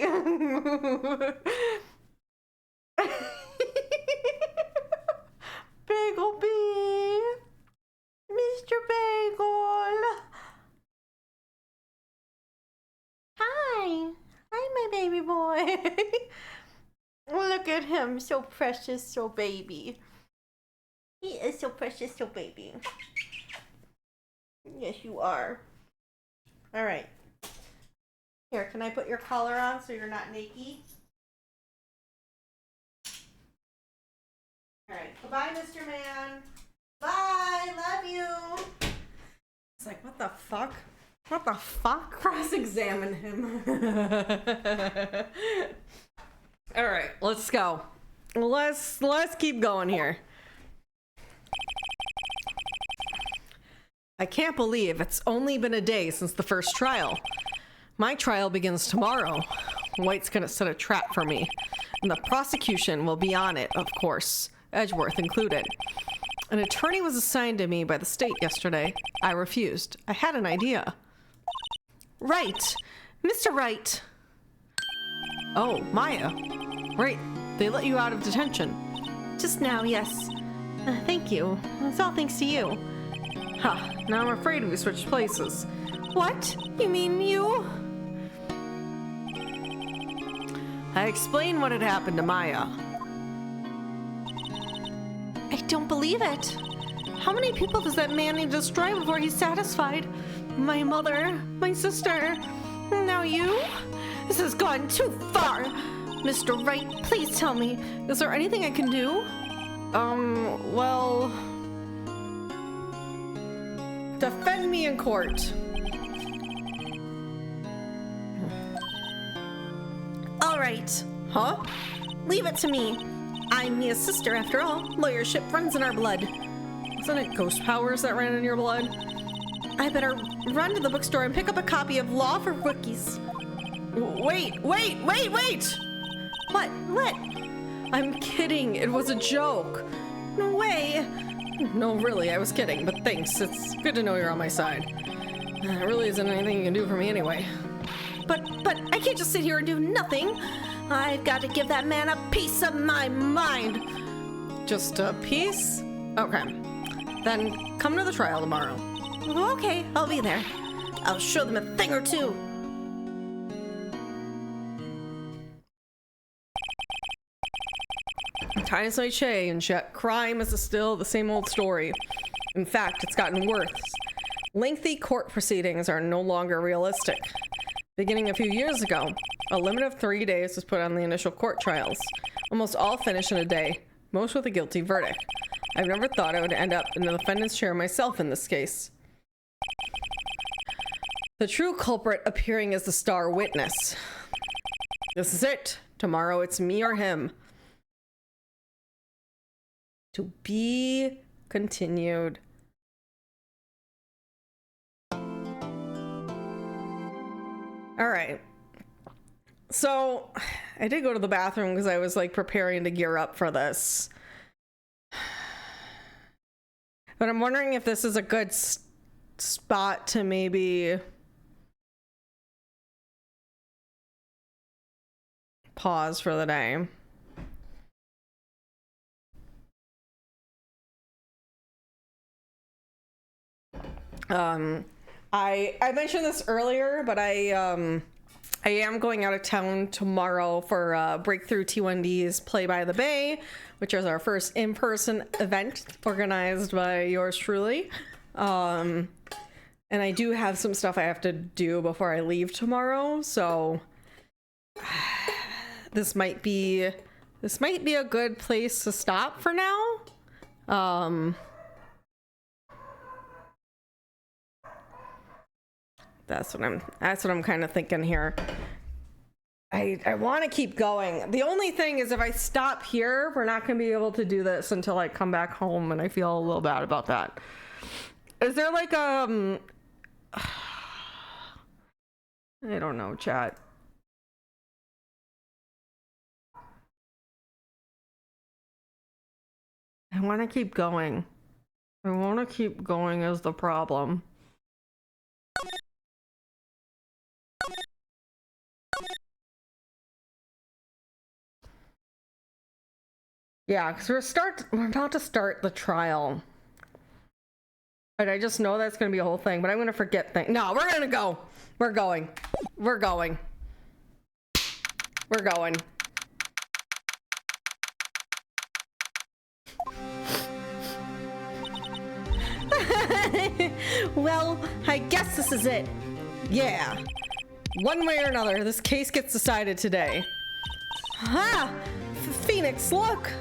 Speaker 1: Bagel B. Mr. Bagel. Hi. Hi, my baby boy. Look at him. So precious, so baby. He is so precious, so baby. Yes, you are. All right. Here, can I put your collar on so you're not naked? All right. Goodbye, Mr. Man. Bye. Love you. It's like, what the fuck? What the fuck? Cross-examine him.
Speaker 2: All right, let's go. Let's keep going here. I can't believe it's only been a day since the first trial. My trial begins tomorrow. White's gonna set a trap for me, and the prosecution will be on it, of course, Edgeworth included. An attorney was assigned to me by the state yesterday. I refused. I had an idea.
Speaker 1: Right. Mr. Wright.
Speaker 2: Oh, Maya. Right, they let you out of detention.
Speaker 1: Just now, yes. Thank you. It's all thanks to you.
Speaker 2: Ha, now I'm afraid we switched places.
Speaker 1: What? You mean you?
Speaker 2: I explained what had happened to Maya.
Speaker 1: I don't believe it. How many people does that man need to destroy before he's satisfied? My mother, my sister, now you? This has gone too far. Mr. Wright, please tell me, is there anything I can do?
Speaker 2: Well... defend me in court.
Speaker 1: All right.
Speaker 2: Huh?
Speaker 1: Leave it to me. I'm Mia's sister, after all. Lawyership runs in our blood.
Speaker 2: Wasn't it ghost powers that ran in your blood?
Speaker 1: I better run to the bookstore and pick up a copy of Law for Rookies.
Speaker 2: Wait!
Speaker 1: What?
Speaker 2: I'm kidding. It was a joke.
Speaker 1: No way.
Speaker 2: No, really, I was kidding, but thanks. It's good to know you're on my side. There really isn't anything you can do for me anyway.
Speaker 1: But I can't just sit here and do nothing. I've got to give that man a piece of my mind.
Speaker 2: Just a piece? Okay. Then come to the trial tomorrow.
Speaker 1: Okay, I'll be there. I'll show them a thing or two.
Speaker 2: Times may change, yet crime is still the same old story. In fact, it's gotten worse. Lengthy court proceedings are no longer realistic. Beginning a few years ago, a limit of 3 days was put on the initial court trials. Almost all finish in a day, most with a guilty verdict. I've never thought I would end up in the defendant's chair myself in this case. The true culprit appearing as the star witness. This is it. Tomorrow it's me or him. To be continued. All right. So I did go to the bathroom because I was like preparing to gear up for this. But I'm wondering if this is a good spot to maybe pause for the day. I mentioned this earlier, but I am going out of town tomorrow for Breakthrough T1D's Play by the Bay, which is our first in-person event organized by yours truly. And And I do have some stuff I have to do before I leave tomorrow, so this might be a good place to stop for now. That's what I'm kind of thinking here. I want to keep going. The only thing is if I stop here, we're not going to be able to do this until I come back home, and I feel a little bad about that. Is there like I don't know, chat. I want to keep going. I want to keep going is the problem. Yeah, because we're about to start the trial. But I just know that's going to be a whole thing, but I'm going to forget things. No, we're going to go. We're going. We're going. We're going.
Speaker 1: Well, I guess this is it.
Speaker 2: Yeah. One way or another, this case gets decided today.
Speaker 1: Ha! Phoenix, look!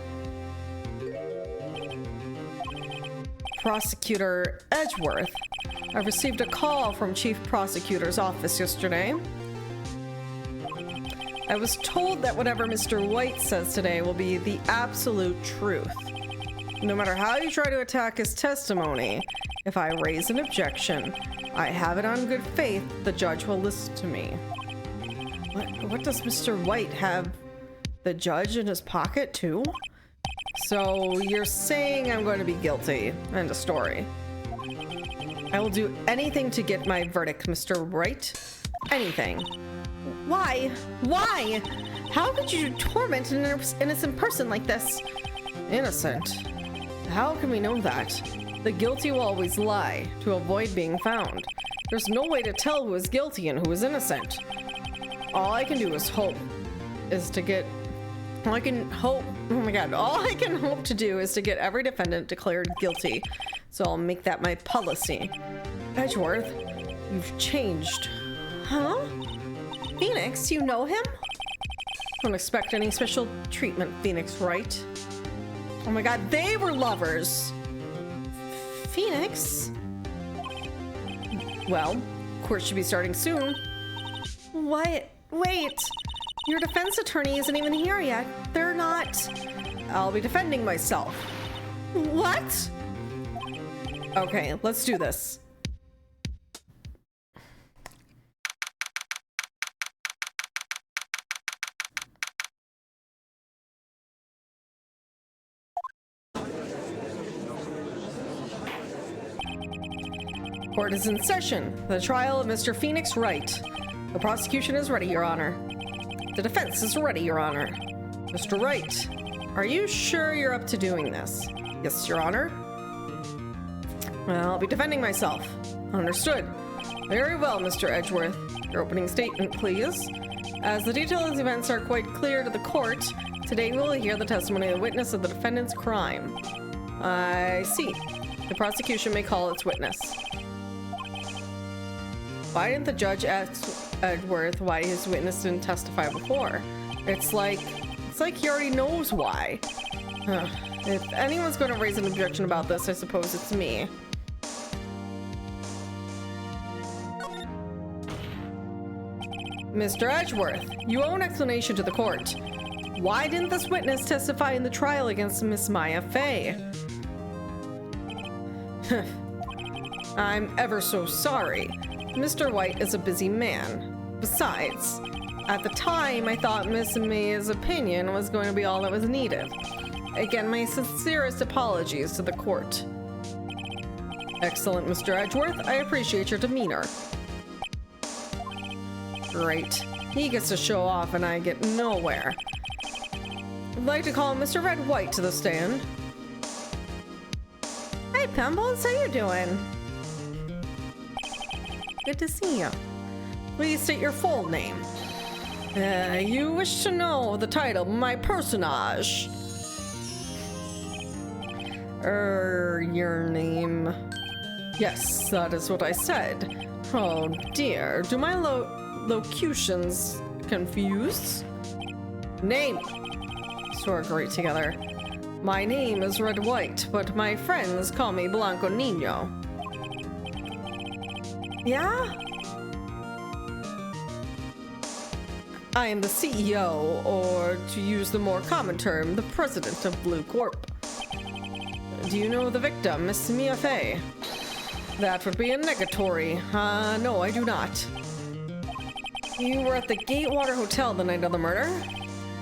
Speaker 2: Prosecutor Edgeworth. I received a call from Chief Prosecutor's office yesterday. I was told that whatever Mr. White says today will be the absolute truth. No matter how you try to attack his testimony, if I raise an objection, I have it on good faith the judge will listen to me. What does Mr. White have the judge in his pocket too? So you're saying I'm going to be guilty. End of story. I will do anything to get my verdict, Mr. Wright. Anything.
Speaker 1: Why? Why? How could you torment an innocent person like this?
Speaker 2: Innocent? How can we know that? The guilty will always lie to avoid being found. There's no way to tell who is guilty and who is innocent. All I can do is hope. All I can hope to do is to get every defendant declared guilty. So I'll make that my policy. Edgeworth, you've changed.
Speaker 1: Huh? Phoenix, you know him?
Speaker 2: Don't expect any special treatment, Phoenix Wright. Oh my god, they were lovers!
Speaker 1: Phoenix?
Speaker 2: Well, court should be starting soon.
Speaker 1: What? Wait! Your defense attorney isn't even here yet. They're not...
Speaker 2: I'll be defending myself.
Speaker 1: What?
Speaker 2: Okay, let's do this. Court is in session. The trial of Mr. Phoenix Wright. The prosecution is ready, Your Honor. The defense is ready, Your Honor. Mr. Wright, are you sure you're up to doing this? Yes, Your Honor. Well, I'll be defending myself. Understood. Very well, Mr. Edgeworth. Your opening statement, please. As the details of the events are quite clear to the court, today we will hear the testimony of the witness of the defendant's crime. I see. The prosecution may call its witness. Why didn't the judge ask Edgeworth why his witness didn't testify before? It's like he already knows why. If anyone's going to raise an objection about this, I suppose it's me. Mr. Edgeworth, you owe an explanation to the court. Why didn't this witness testify in the trial against Miss Maya Fey? I'm ever so sorry. Mr. White is a busy man. Besides, at the time, I thought Miss Maya's opinion was going to be all that was needed. Again, my sincerest apologies to the court. Excellent, Mr. Edgeworth. I appreciate your demeanor. Great. He gets to show off and I get nowhere. I'd like to call Mr. Red White to the stand.
Speaker 1: Hey, Pimbles, how you doing?
Speaker 2: Good to see you. Please state your full name. You wish to know the title of my personage. Your name. Yes, that is what I said. Oh dear, do my locutions confuse? Name. So we're great together. My name is Red White, but my friends call me Blanco Nino. Yeah? I am the CEO, or to use the more common term, the president of Blue Corp. Do you know the victim, Miss Mia Fey? That would be a negatory. No, I do not. You were at the Gatewater Hotel the night of the murder?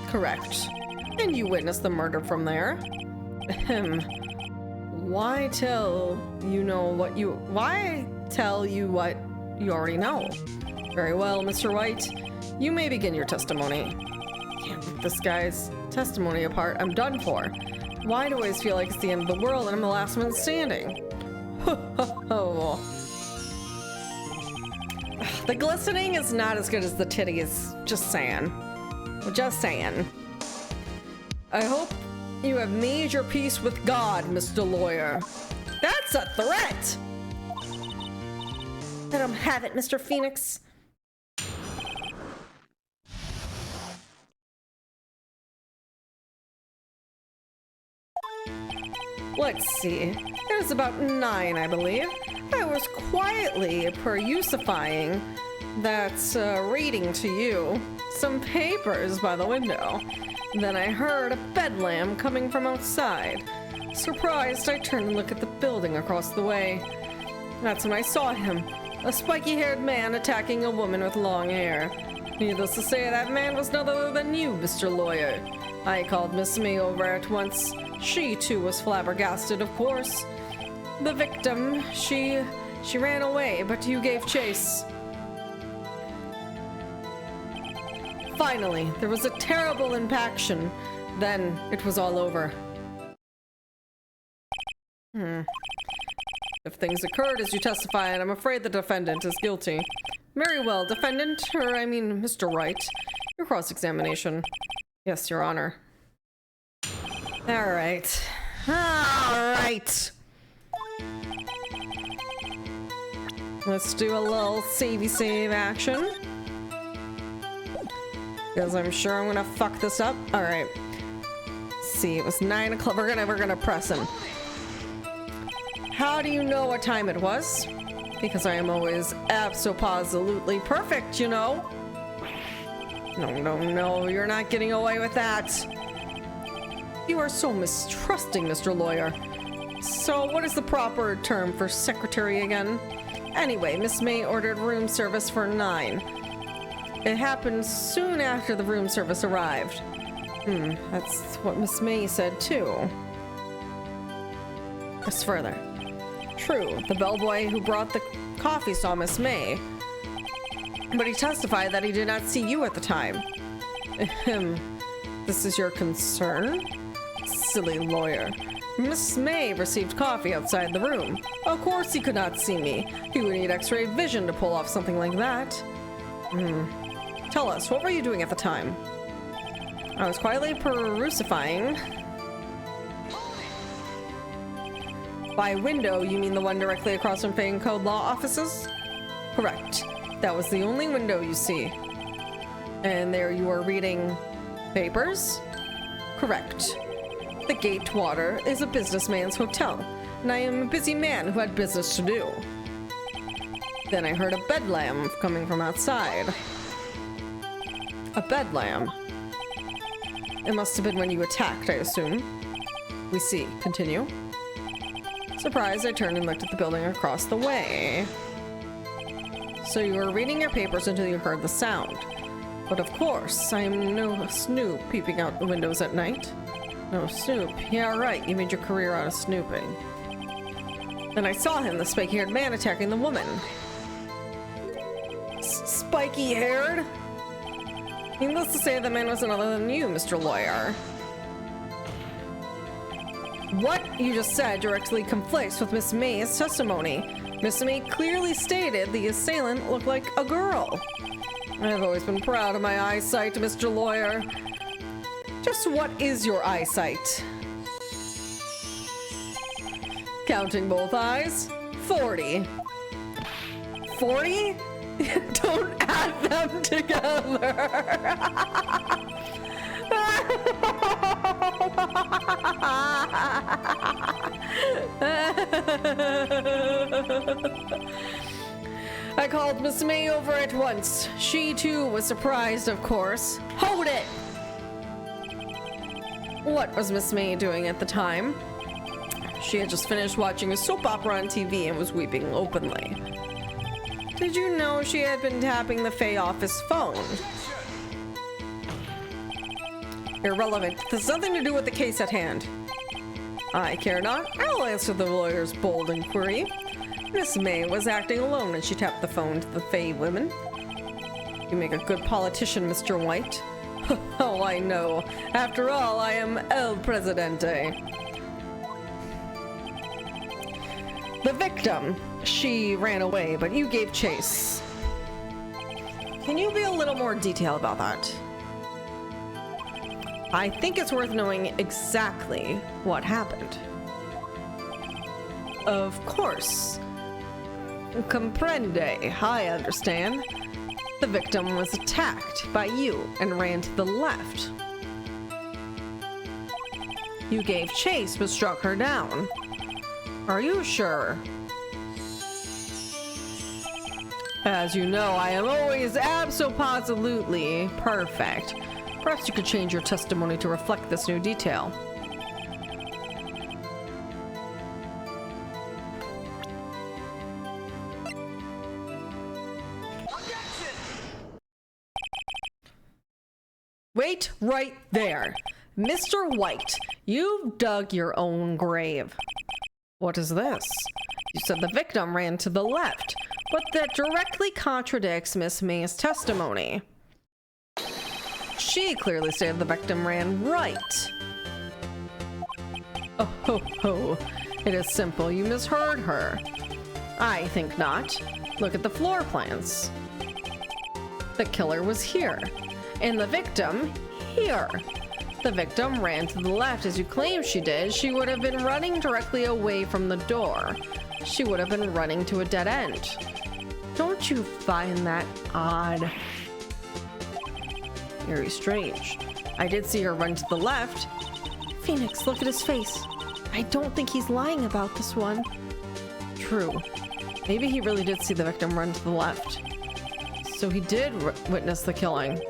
Speaker 2: Correct. And you witnessed the murder from there? Ahem. Why tell you what you already know? Very well, Mr. White. You may begin your testimony. Can't rip this guy's testimony apart. I'm done for. Why do I always feel like it's the end of the world and I'm the last one standing? Oh. The glistening is not as good as the titties. Just saying. Just saying. I hope you have made your peace with God, Mr. Lawyer. That's a threat!
Speaker 1: Let him have it, Mr. Phoenix.
Speaker 2: Let's see. It was about 9, I believe. I was quietly perusifying that's reading to you some papers by the window. Then I heard a bedlam coming from outside. Surprised, I turned and looked at the building across the way. That's when I saw him, a spiky-haired man attacking a woman with long hair. Needless to say, that man was none other than you, Mr. Lawyer. I called Miss May over at once. She, too, was flabbergasted, of course. The victim, she ran away, but you gave chase. Finally, there was a terrible impaction. Then it was all over. If things occurred as you testified, I'm afraid the defendant is guilty. Very well, defendant, Mr. Wright. Your cross-examination. Yes, Your Honor. All right. All right. Let's do a little savey save action. Because I'm sure I'm gonna fuck this up. All right. Let's see, it was 9 o'clock. We're gonna press him. How do you know what time it was? Because I am always abso-positively perfect, you know. No, you're not getting away with that. You are so mistrusting, Mr. Lawyer. So what is the proper term for secretary again? Anyway, Miss May ordered room service for 9. It happened soon after the room service arrived. That's what Miss May said too. Press further. True, the bellboy who brought the coffee saw Miss May, but he testified that he did not see you at the time. This is your concern? Silly lawyer. Miss May received coffee outside the room. Of course he could not see me. He would need x-ray vision to pull off something like that. Tell us, what were you doing at the time? I was quietly perusifying. By window, you mean the one directly across from Fang Code Law offices? Correct. That was the only window you see. And there you are reading papers? Correct. The Gatewater is a businessman's hotel, and I am a busy man who had business to do. Then I heard a bedlam coming from outside. A bedlam? It must have been when you attacked, I assume. We see. Continue. Surprised, I turned and looked at the building across the way. So you were reading your papers until you heard the sound. But of course, I am no snoop peeping out the windows at night. No snoop. Yeah, right. You made your career out of snooping. Then I saw him, the spiky-haired man attacking the woman. Spiky-haired? Needless to say, the man was none other than you, Mr. Lawyer. What you just said directly conflicts with Miss May's testimony. Miss May clearly stated the assailant looked like a girl. I have always been proud of my eyesight, Mr. Lawyer. Just what is your eyesight? Counting both eyes? 40. 40? Don't add them together. I called Miss May over at once. She too was surprised, of course. Hold it! What was Miss May doing at the time? She had just finished watching a soap opera on TV and was weeping openly. Did you know she had been tapping the Fae office phone? Irrelevant. This has nothing to do with the case at hand. I care not. I'll answer the lawyer's bold inquiry. Miss May was acting alone when she tapped the phone to the Fae women. You make a good politician, Mr. White. Oh, I know. After all, I am El Presidente. The victim, she ran away, but you gave chase. Can you be a little more detailed about that? I think it's worth knowing exactly what happened. Of course. Comprende, I understand. The victim was attacked by you and ran to the left. You gave chase but struck her down. Are you sure? As you know, I am always abso-positively perfect. Perhaps you could change your testimony to reflect this new detail. Wait right there. Mr. White, you've dug your own grave. What is this? You said the victim ran to the left, but that directly contradicts Miss May's testimony. She clearly stated the victim ran right. Oh ho ho. It is simple. You misheard her. I think not. Look at the floor plans. The killer was here, and the victim here. The victim ran to the left as you claim she did. She would have been running directly away from the door. She would have been running to a dead end. Don't you find that odd? Very strange. I did see her run to the left. Phoenix, look at his face. I don't think he's lying about this one. True. Maybe he really did see the victim run to the left. So he did witness the killing.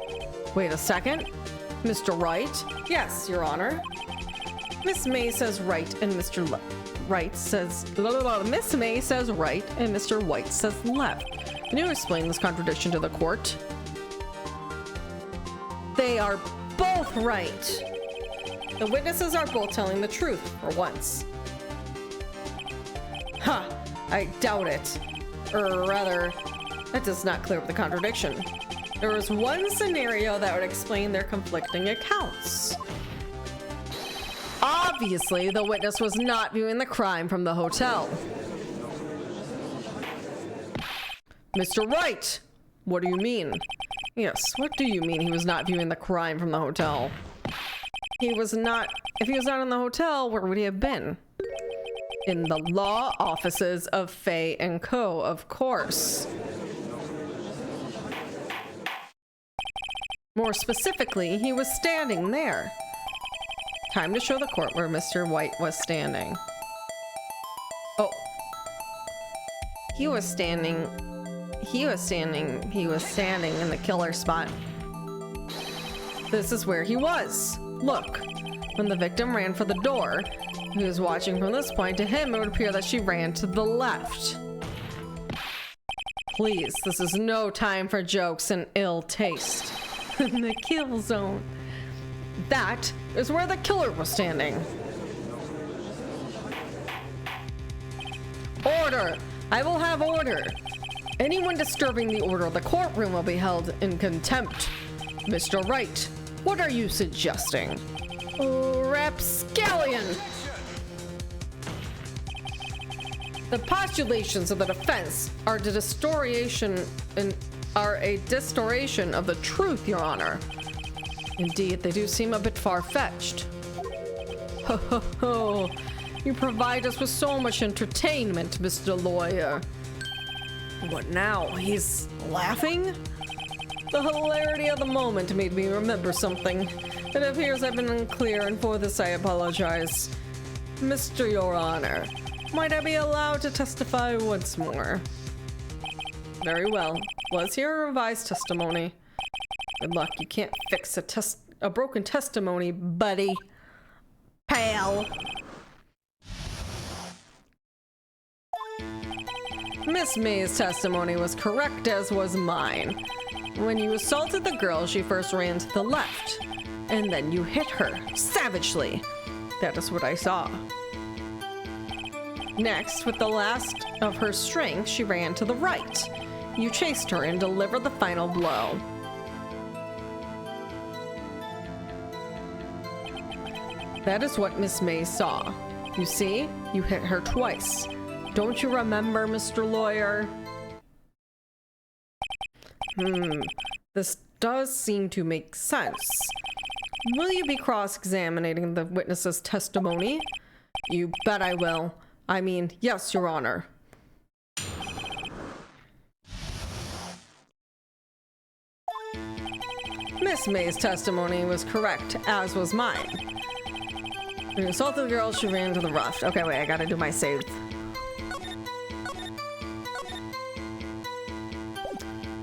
Speaker 2: Wait a second. Mr. Wright? Yes, Your Honor. Miss May says right and Mr. Wright says... Miss May says right and Mr. White says left. Can you explain this contradiction to the court? They are both right. The witnesses are both telling the truth for once. Huh, I doubt it. Or rather, that does not clear up the contradiction. There is one scenario that would explain their conflicting accounts. Obviously, the witness was not viewing the crime from the hotel. Mr. Wright, what do you mean? Yes, what do you mean he was not viewing the crime from the hotel? He was not. If he was not in the hotel, where would he have been? In the law offices of Faye & Co., of course. More specifically, he was standing there. Time to show the court where Mr. White was standing. Oh. He was standing in the killer spot. This is where he was. Look, when the victim ran for the door, he was watching from this point. To him, it would appear that she ran to the left. Please, this is no time for jokes and ill taste. The kill zone. That is where the killer was standing. Order! I will have order. Anyone disturbing the order of the courtroom will be held in contempt. Mr. Wright, what are you suggesting? Rapscallion! The postulations of the defense are a distortion of the truth, Your Honor. Indeed, they do seem a bit far-fetched. Ho ho ho. You provide us with so much entertainment, Mr. Lawyer. What now? He's laughing? The hilarity of the moment made me remember something. It appears I've been unclear, and for this I apologize. Mr. Your Honor, might I be allowed to testify once more? Very well. Was here a revised testimony? Good luck. You can't fix a broken testimony, buddy. Pal. Miss May's testimony was correct, as was mine. When you assaulted the girl, she first ran to the left, and then you hit her savagely. That is what I saw. Next, with the last of her strength, she ran to the right. You chased her and delivered the final blow. That is what Miss May saw. You see, you hit her twice. Don't you remember, Mr. Lawyer? This does seem to make sense. Will you be cross-examining the witness's testimony? You bet I will. I mean, yes, Your Honor. Miss May's testimony was correct, as was mine. When you assaulted the girl, she ran to the left. Okay, wait, I gotta do my save.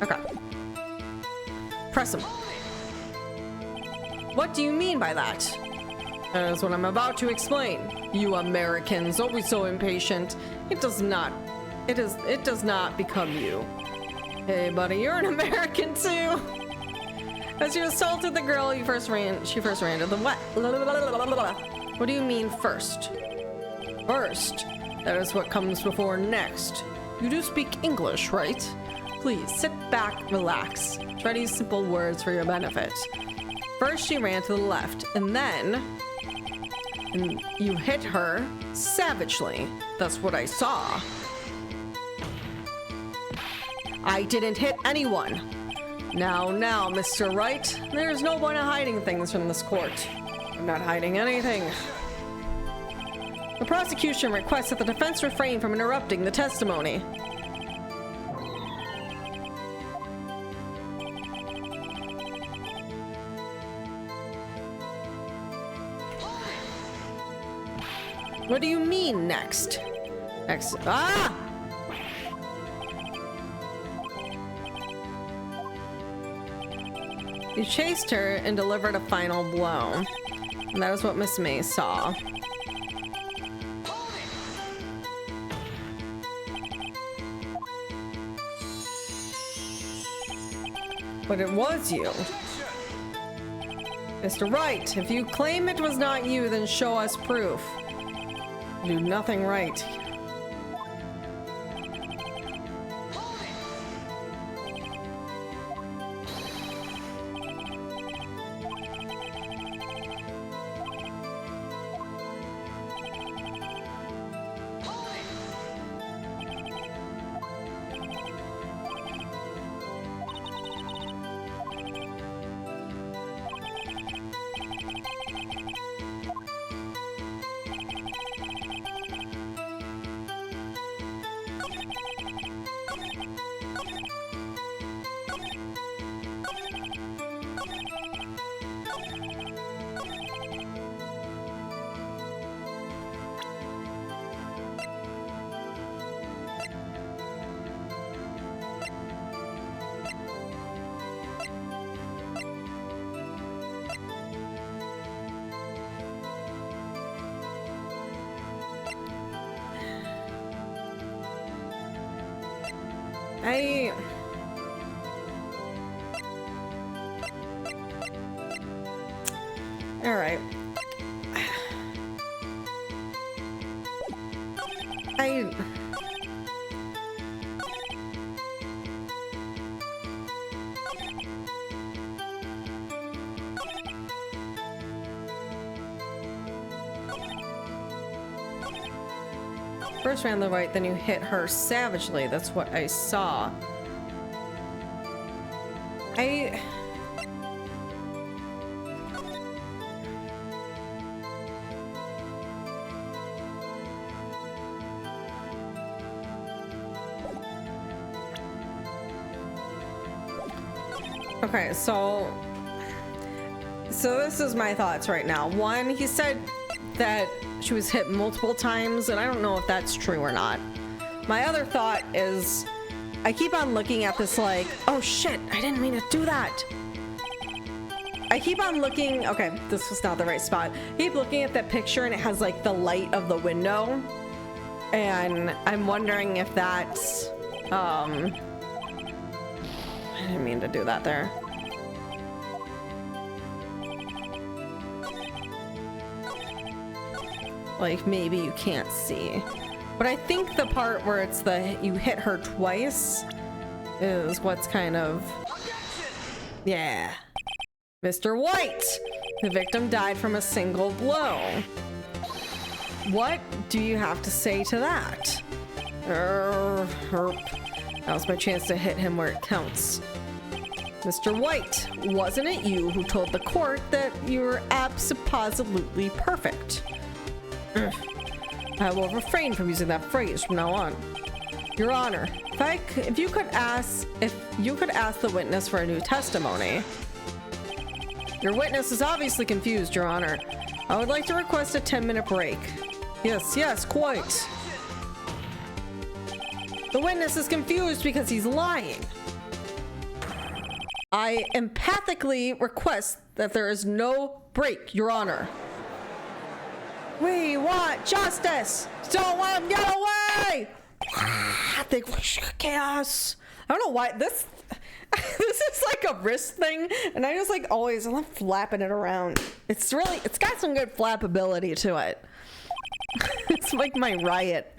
Speaker 2: Okay. Press him. What do you mean by that? That is what I'm about to explain. You Americans, always so impatient. It does not become you. Hey, buddy, you're an American too. As you assaulted the girl, she first ran to the what? What do you mean first? First. That is what comes before next. You do speak English, right? Please sit back, relax. Try to use simple words for your benefit. First, she ran to the left, and then you hit her savagely. That's what I saw. I didn't hit anyone. Now, Mr. Wright, there's no point in hiding things from this court. I'm not hiding anything. The prosecution requests that the defense refrain from interrupting the testimony. What do you mean, next? Next. Ah! You chased her and delivered a final blow. And that is what Miss May saw. But it was you. Mr. Wright, if you claim it was not you, then show us proof. You do nothing right. All right. First ran to the right, then you hit her savagely. That's what I saw. Okay, so this is my thoughts right now. One, he said that she was hit multiple times, and I don't know if that's true or not. My other thought is I keep on looking at this like, oh shit, I didn't mean to do that. I keep on looking, okay, this was not the right spot. I keep looking at that picture and it has like the light of the window. And I'm wondering if that's, I didn't mean to do that there. Like maybe you can't see. But I think the part where it's the, you hit her twice is what's kind of, yeah. Mr. White, the victim died from a single blow. What do you have to say to that? Herp. Now's my chance to hit him where it counts. Mr. White, wasn't it you who told the court that you were absolutely perfect? I will refrain from using that phrase from now on. Your Honor, if you could ask the witness for a new testimony. Your witness is obviously confused, Your Honor. I would like to request a 10-minute break. Yes, quite. The witness is confused because he's lying. I empathically request that there is no break, Your Honor. We want justice! Don't let him get away! I think we should chaos. I don't know why this is like a wrist thing, and I just like always love flapping it around. It's got some good flappability to it. It's like my riot.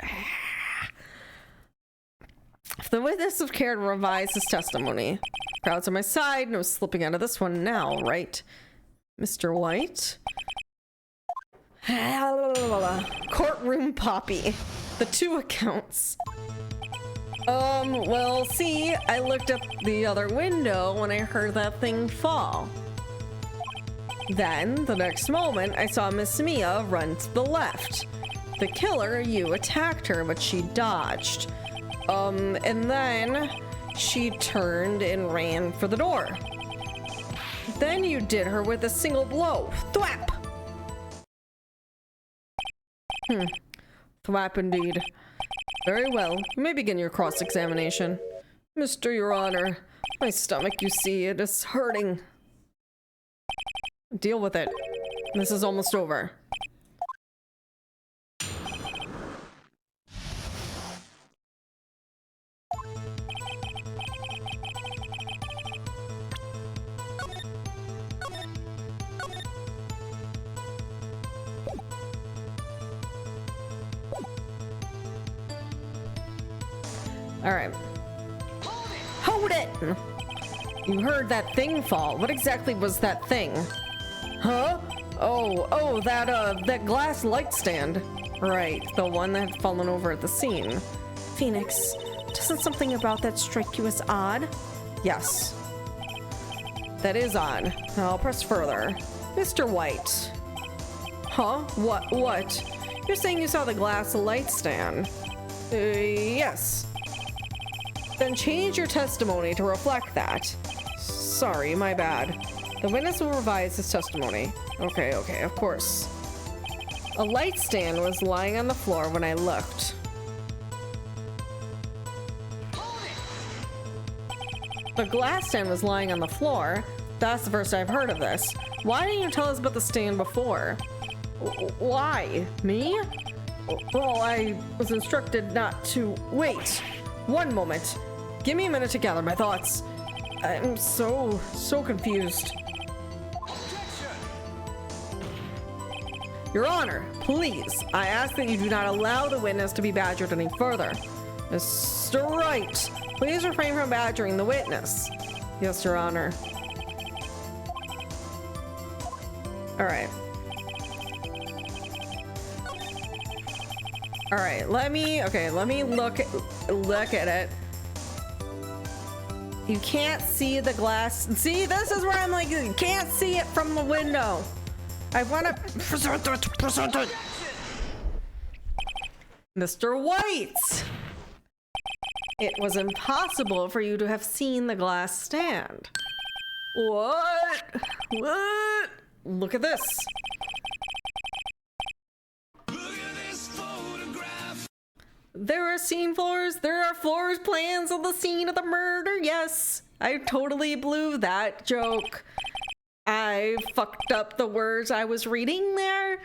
Speaker 2: If the witness of care to revise his testimony. Crowd's on my side, no slipping out of this one now, right? Mr. White? Courtroom Poppy. The 2 accounts. Well, see, I looked up the other window when I heard that thing fall. Then, the next moment, I saw Miss Mia run to the left. The killer, you attacked her, but she dodged. And then she turned and ran for the door. Then you did her with a single blow. Thwap! Thwap indeed. Very well. You may begin your cross-examination. Mr. Your Honor, my stomach, you see, it is hurting. Deal with it. This is almost over. All right. Hold it! You heard that thing fall. What exactly was that thing? Huh? Oh, that glass light stand. Right, the one that had fallen over at the scene.
Speaker 1: Phoenix, doesn't something about that strike you as odd?
Speaker 2: Yes. That is odd. I'll press further. Mr. White. Huh? What? You're saying you saw the glass light stand? Yes. Then change your testimony to reflect that. Sorry, my bad. The witness will revise his testimony. Okay, of course. A light stand was lying on the floor when I looked. The glass stand was lying on the floor? That's the first I've heard of this. Why didn't you tell us about the stand before? Why? Me? Well, I was instructed not to. Wait. One moment. Give me a minute to gather my thoughts. I'm so confused. Your Honor, please, I ask that you do not allow the witness to be badgered any further. Mr. Wright, please refrain from badgering the witness. Yes, Your Honor. All right. All right, let me look at it. You can't see the glass. See, this is where I'm like, you can't see it from the window. I want to present it. Mr. White! It was impossible for you to have seen the glass stand. What? What? Look at this. There are scene floors. There are floor plans of the scene of the murder. Yes, I totally blew that joke. I fucked up the words I was reading there.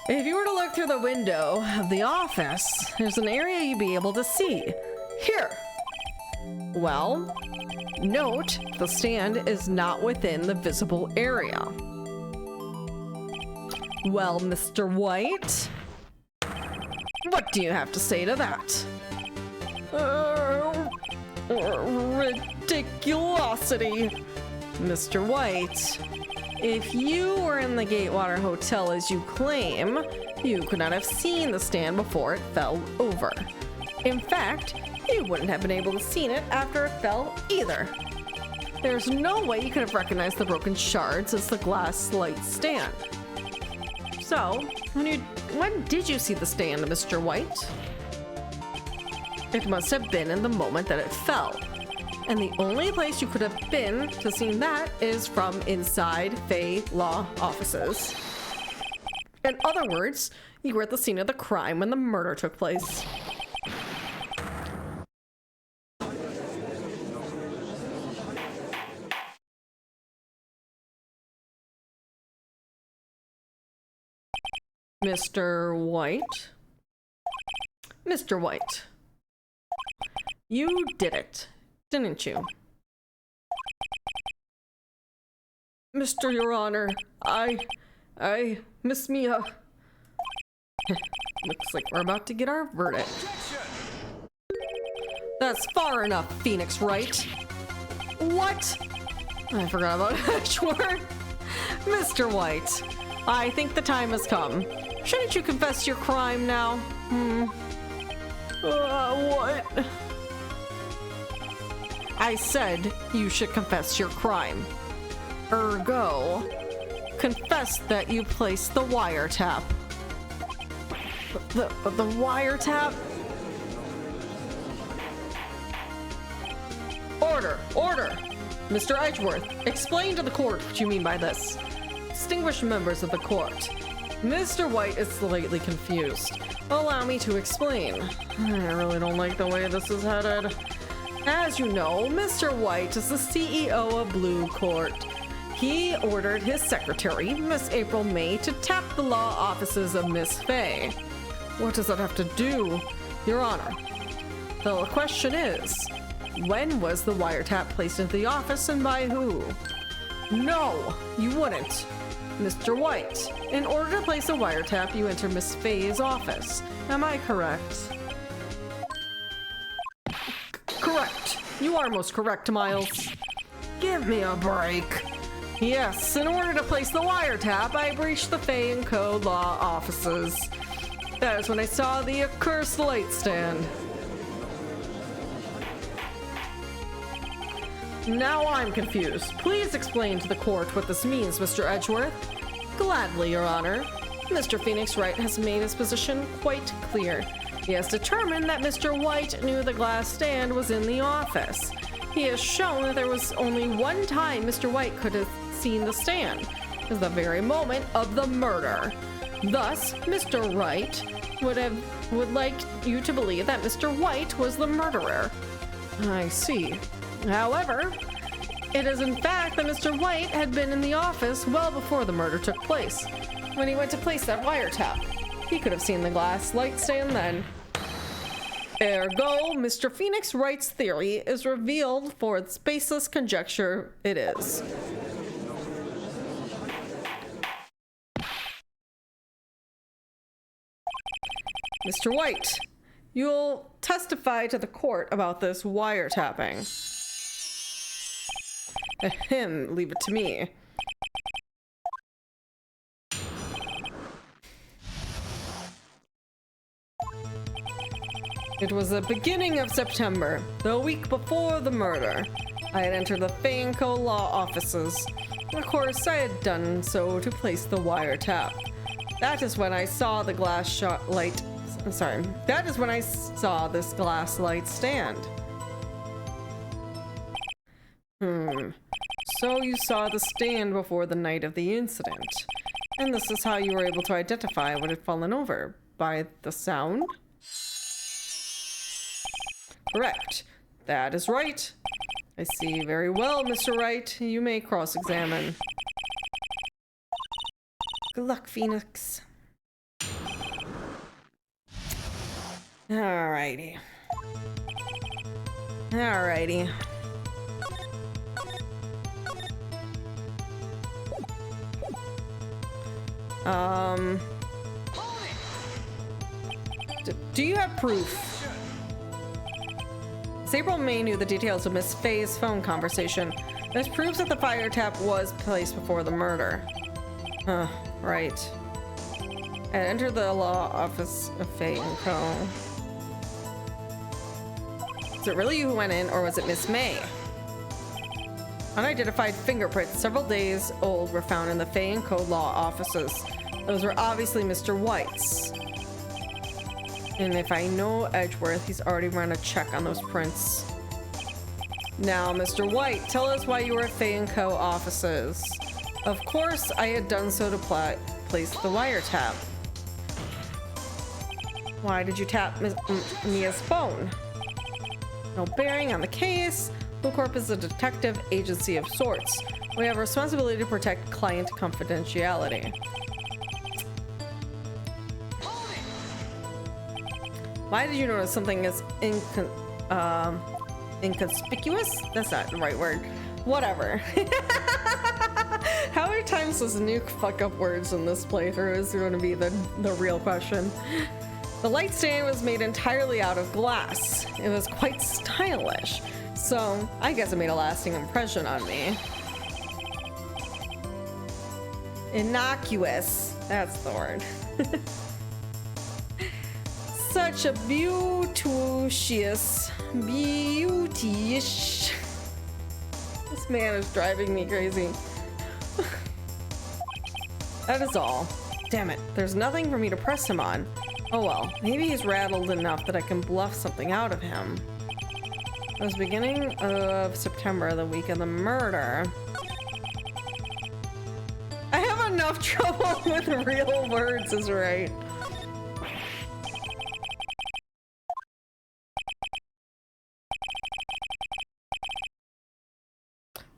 Speaker 2: If you were to look through the window of the office, there's an area you'd be able to see. Here. Well, note the stand is not within the visible area. Well, Mr. White, what do you have to say to that? Ridiculosity. Mr. White, if you were in the Gatewater Hotel as you claim, you could not have seen the stand before it fell over. In fact, you wouldn't have been able to see it after it fell either. There's no way you could have recognized the broken shards as the glass light stand. So, when did you see the stand, Mr. White? It must have been in the moment that it fell. And the only place you could have been to see that is from inside Fey Law offices. In other words, you were at the scene of the crime when the murder took place. Mr. White? Mr. White, you did it, didn't you? Mr. Your Honor, Miss Mia. Looks like we're about to get our verdict. That's far enough, Phoenix Wright. What? I forgot about Edgeworth. Mr. White, I think the time has come. Shouldn't you confess your crime now? What? I said you should confess your crime. Ergo, confess that you placed the wiretap. The wiretap? Order! Mr. Edgeworth, explain to the court what you mean by this. Distinguished members of the court, Mr. White is slightly confused. Allow me to explain. I really don't like the way this is headed. As you know, Mr. White is the CEO of Blue Court. He ordered his secretary, Miss April May, to tap the law offices of Miss Fay. What does that have to do, Your Honor? The question is, when was the wiretap placed into the office and by who? No, you wouldn't. Mr. White, in order to place a wiretap, you enter Miss Fay's office. Am I correct? Correct. You are most correct, Miles. Give me a break. Yes, in order to place the wiretap, I breached the Fay & Co. law offices. That is when I saw the accursed light stand. Now I'm confused. Please explain to the court what this means, Mr. Edgeworth. Gladly, Your Honor. Mr. Phoenix Wright has made his position quite clear. He has determined that Mr. White knew the glass stand was in the office. He has shown that there was only one time Mr. White could have seen the stand. It was the very moment of the murder. Thus, Mr. Wright would like you to believe that Mr. White was the murderer. I see. However, it is in fact that Mr. White had been in the office well before the murder took place. When he went to place that wiretap, he could have seen the glass light stand then. Ergo, Mr. Phoenix Wright's theory is revealed for its baseless conjecture it is. Mr. White, you'll testify to the court about this wiretapping. Ahem, leave it to me. It was the beginning of September, the week before the murder. I had entered the Fay & Co. law offices. Of course, I had done so to place the wiretap. That is when I saw the glass light I'm sorry. That is when I saw this glass light stand. So you saw the stand before the night of the incident. And this is how you were able to identify what had fallen over. By the sound? Correct. That is right. I see very well, Mr. Wright. You may cross-examine.
Speaker 1: Good luck, Phoenix.
Speaker 2: Alrighty. Alrighty. Do you have proof? April May knew the details of Miss Faye's phone conversation. There's proofs that the fire tap was placed before the murder. Huh, right. And enter the law office of Faye & Co. Is it really you who went in, or was it Miss May? Unidentified fingerprints several days old were found in the Faye & Co. law offices. Those were obviously Mr. White's. And if I know Edgeworth, he's already run a check on those prints. Now, Mr. White, tell us why you were at Faye & Co. offices. Of course, I had done so to place the wiretap. Why did you tap Mia's phone? No bearing on the case. Blue Corp is a detective agency of sorts. We have a responsibility to protect client confidentiality. Why did you notice something as inconspicuous? That's not the right word. Whatever. How many times does Nuke fuck up words in this playthrough is going to be the real question. The light stand was made entirely out of glass. It was quite stylish. So, I guess it made a lasting impression on me. Innocuous. That's the word. Such a beauticious. This man is driving me crazy. That is all. Damn it, there's nothing for me to press him on. Oh well, maybe he's rattled enough that I can bluff something out of him. It was beginning of September, the week of the murder. I have enough trouble with real words, is right.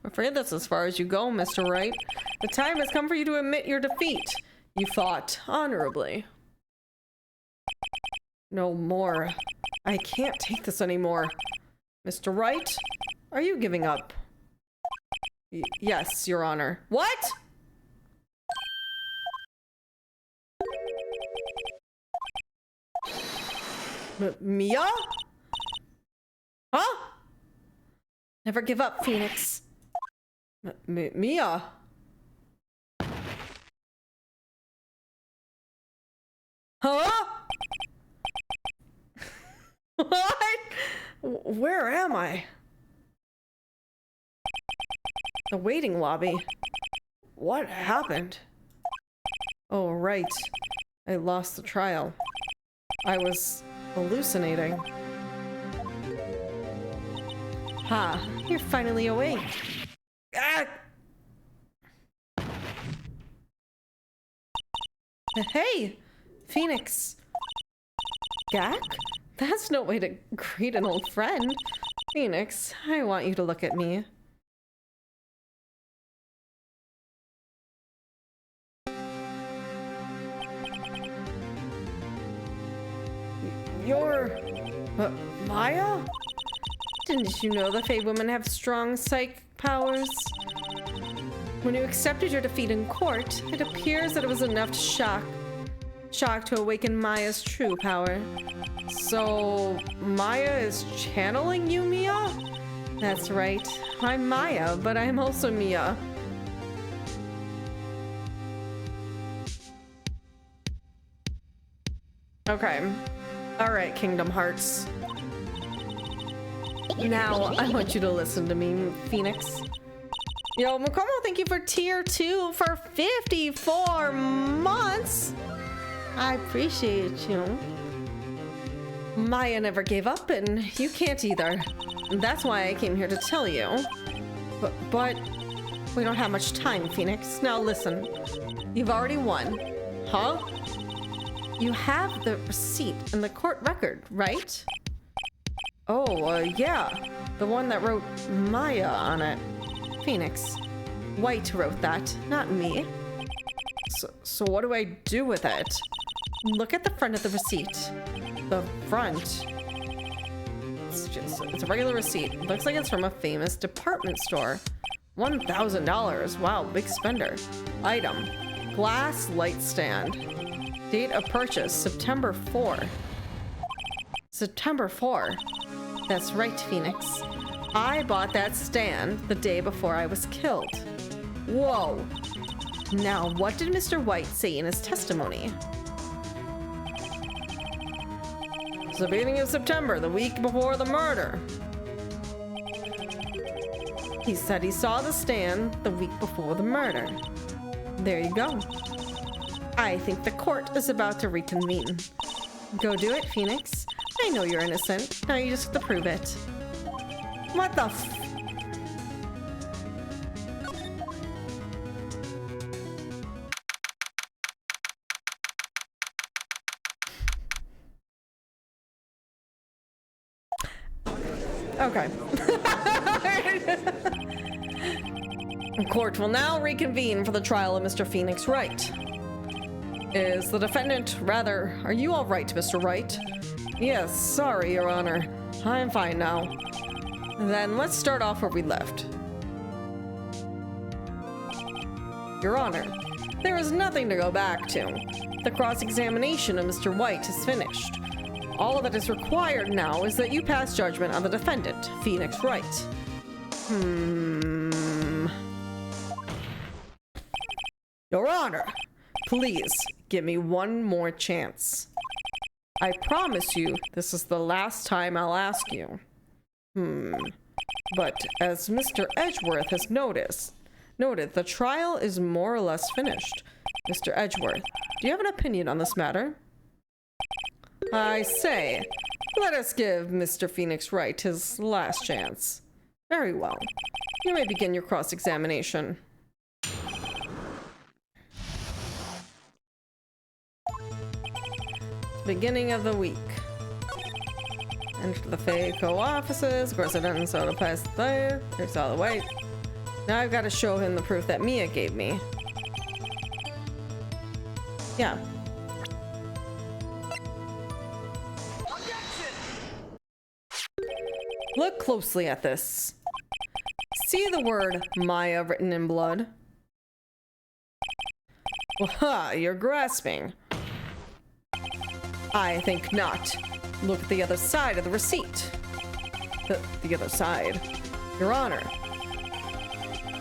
Speaker 2: I'm afraid that's as far as you go, Mr. Wright. The time has come for you to admit your defeat. You fought honorably. No more. I can't take this anymore. Mr. Wright, are you giving up? Yes, Your Honor. What? Mia? Huh? Never give up, Phoenix. Mia? Huh? What? Where am I? The waiting lobby. What happened? Oh, right. I lost the trial. I was hallucinating. Ha, you're finally awake. Ah! Hey, Phoenix. Gak? That's no way to greet an old friend. Phoenix, I want you to look at me. You're... Maya? Didn't you know the Fae women have strong psychic powers? When you accepted your defeat in court, it appears that it was enough to shock to awaken Maya's true power. So, Maya is channeling you, Mia? That's right. I'm Maya, but I'm also Mia. Okay. Alright, Kingdom Hearts. Now, I want you to listen to me, Phoenix. Yo, Mukomo, thank you for tier 2 for 54 months. I appreciate you. Maya never gave up, and you can't either. That's why I came here to tell you. But we don't have much time, Phoenix. Now listen, you've already won. Huh? You have the receipt in the court record, right? Oh, yeah. The one that wrote Maya on it. Phoenix. White wrote that, not me. So what do I do with it? Look at the front of the receipt. The front. It's a regular receipt. Looks like it's from a famous department store. $1,000. Wow, big spender. Item. Glass light stand. Date of purchase, September 4. September 4. That's right, Phoenix. I bought that stand the day before I was killed. Whoa. Now, what did Mr. White say in his testimony? It's the beginning of September, the week before the murder. He said he saw the stand the week before the murder. There you go. I think the court is about to reconvene. Go do it, Phoenix. I know you're innocent. Now you just have to prove it. What the f- Okay. The court will now reconvene for the trial of Mr. Phoenix Wright. Is the defendant, rather, are you all right, Mr. Wright? Yes, sorry, Your Honor. I'm fine now. Then let's start off where we left. Your Honor, there is nothing to go back to. The cross-examination of Mr. White is finished. All that is required now is that you pass judgment on the defendant, Phoenix Wright. Your Honor, please give me one more chance. I promise you this is the last time I'll ask you. But as Mr. Edgeworth has noted, the trial is more or less finished. Mr. Edgeworth, do you have an opinion on this matter? I say, let us give Mr. Phoenix Wright his last chance. Very well. You may begin your cross-examination. Beginning of the week. Enter the FACO offices. Of course, I didn't so to pass there. There's all the way. Now I've got to show him the proof that Mia gave me. Yeah. Look closely at this. See the word Maya written in blood? Well, you're grasping. I think not. Look at the other side of the receipt. The other side. Your Honor.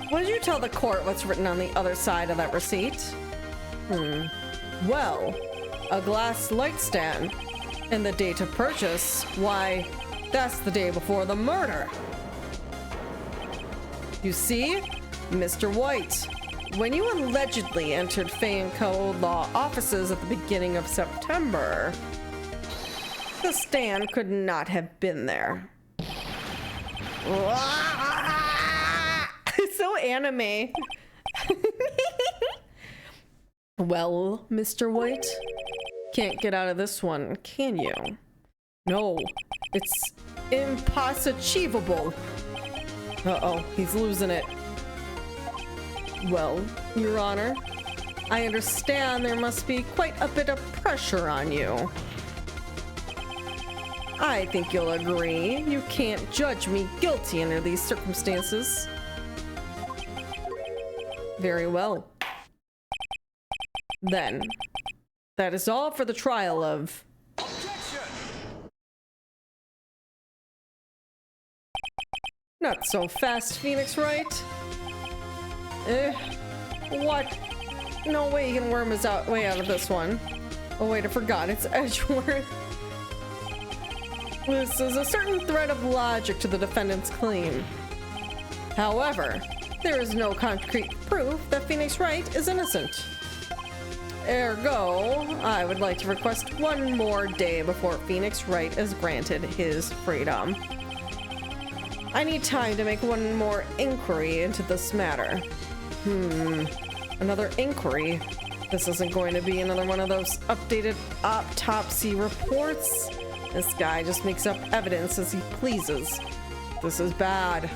Speaker 2: What did you tell the court what's written on the other side of that receipt? Well, a glass light stand. And the date of purchase, why, that's the day before the murder. You see, Mr. White, when you allegedly entered Fay & Co. law offices at the beginning of September, the stand could not have been there. It's so anime. Well, Mr. White, can't get out of this one, can you? No, it's impossible. Uh-oh, he's losing it. Well, Your Honor, I understand there must be quite a bit of pressure on you. I think you'll agree you can't judge me guilty under these circumstances. Very well. Then, that is all for the trial of... Not so fast, Phoenix Wright. What? No way he can worm his way out of this one. Oh wait, I forgot, it's Edgeworth. This is a certain thread of logic to the defendant's claim. However, there is no concrete proof that Phoenix Wright is innocent. Ergo, I would like to request one more day before Phoenix Wright is granted his freedom. I need time to make one more inquiry into this matter. Another inquiry? This isn't going to be another one of those updated autopsy reports. This guy just makes up evidence as he pleases. This is bad.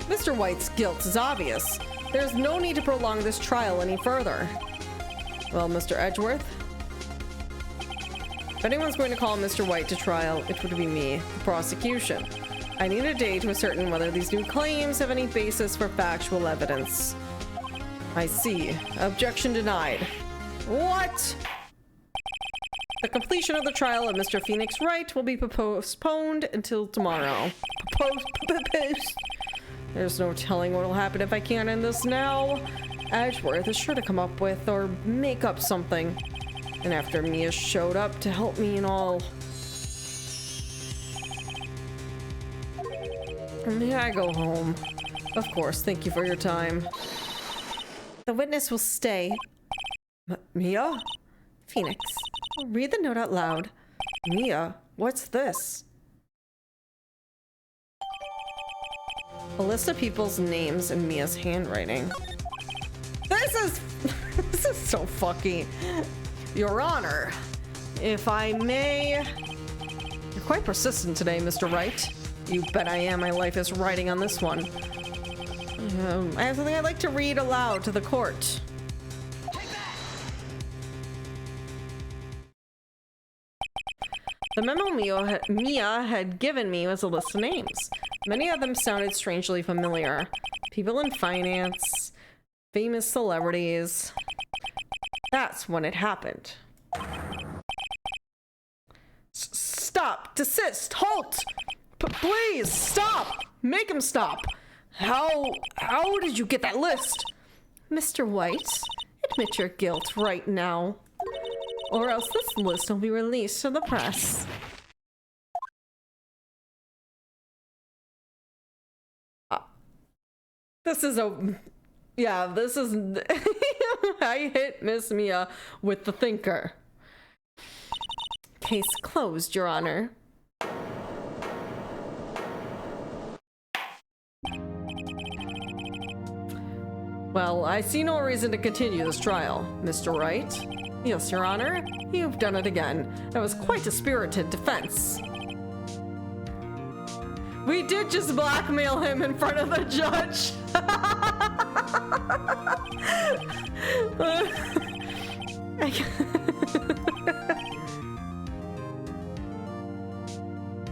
Speaker 2: Mr. White's guilt is obvious. There's no need to prolong this trial any further. Well, Mr. Edgeworth, if anyone's going to call Mr. White to trial, it would be me, the prosecution. I need a day to ascertain whether these new claims have any basis for factual evidence. I see. Objection denied. What? The completion of the trial of Mr. Phoenix Wright will be postponed until tomorrow. Proposed. There's no telling what will happen if I can't end this now. Edgeworth is sure to come up with or make up something. And after Mia showed up to help me and all. May I go home? Of course, thank you for your time.
Speaker 1: The witness will stay.
Speaker 2: Mia?
Speaker 1: Phoenix, read the note out loud.
Speaker 2: Mia, what's this? A list of people's names in Mia's handwriting. This is so fucky. Your Honor, if I may... You're quite persistent today, Mr. Wright. You bet I am. My life is riding on this one. I have something I'd like to read aloud to the court. The memo Mia had given me was a list of names. Many of them sounded strangely familiar. People in finance, famous celebrities. That's when it happened. Stop! Desist! Halt! Please, stop! Make him stop! How did you get that list?
Speaker 1: Mr. White, admit your guilt right now, or else this list will be released to the press.
Speaker 2: This is I hit Miss Mia with the thinker.
Speaker 1: Case closed, Your Honor.
Speaker 2: Well, I see no reason to continue this trial. Mr. Wright? Yes, Your Honor. You've done it again. That was quite a spirited defense. We did just blackmail him in front of the judge.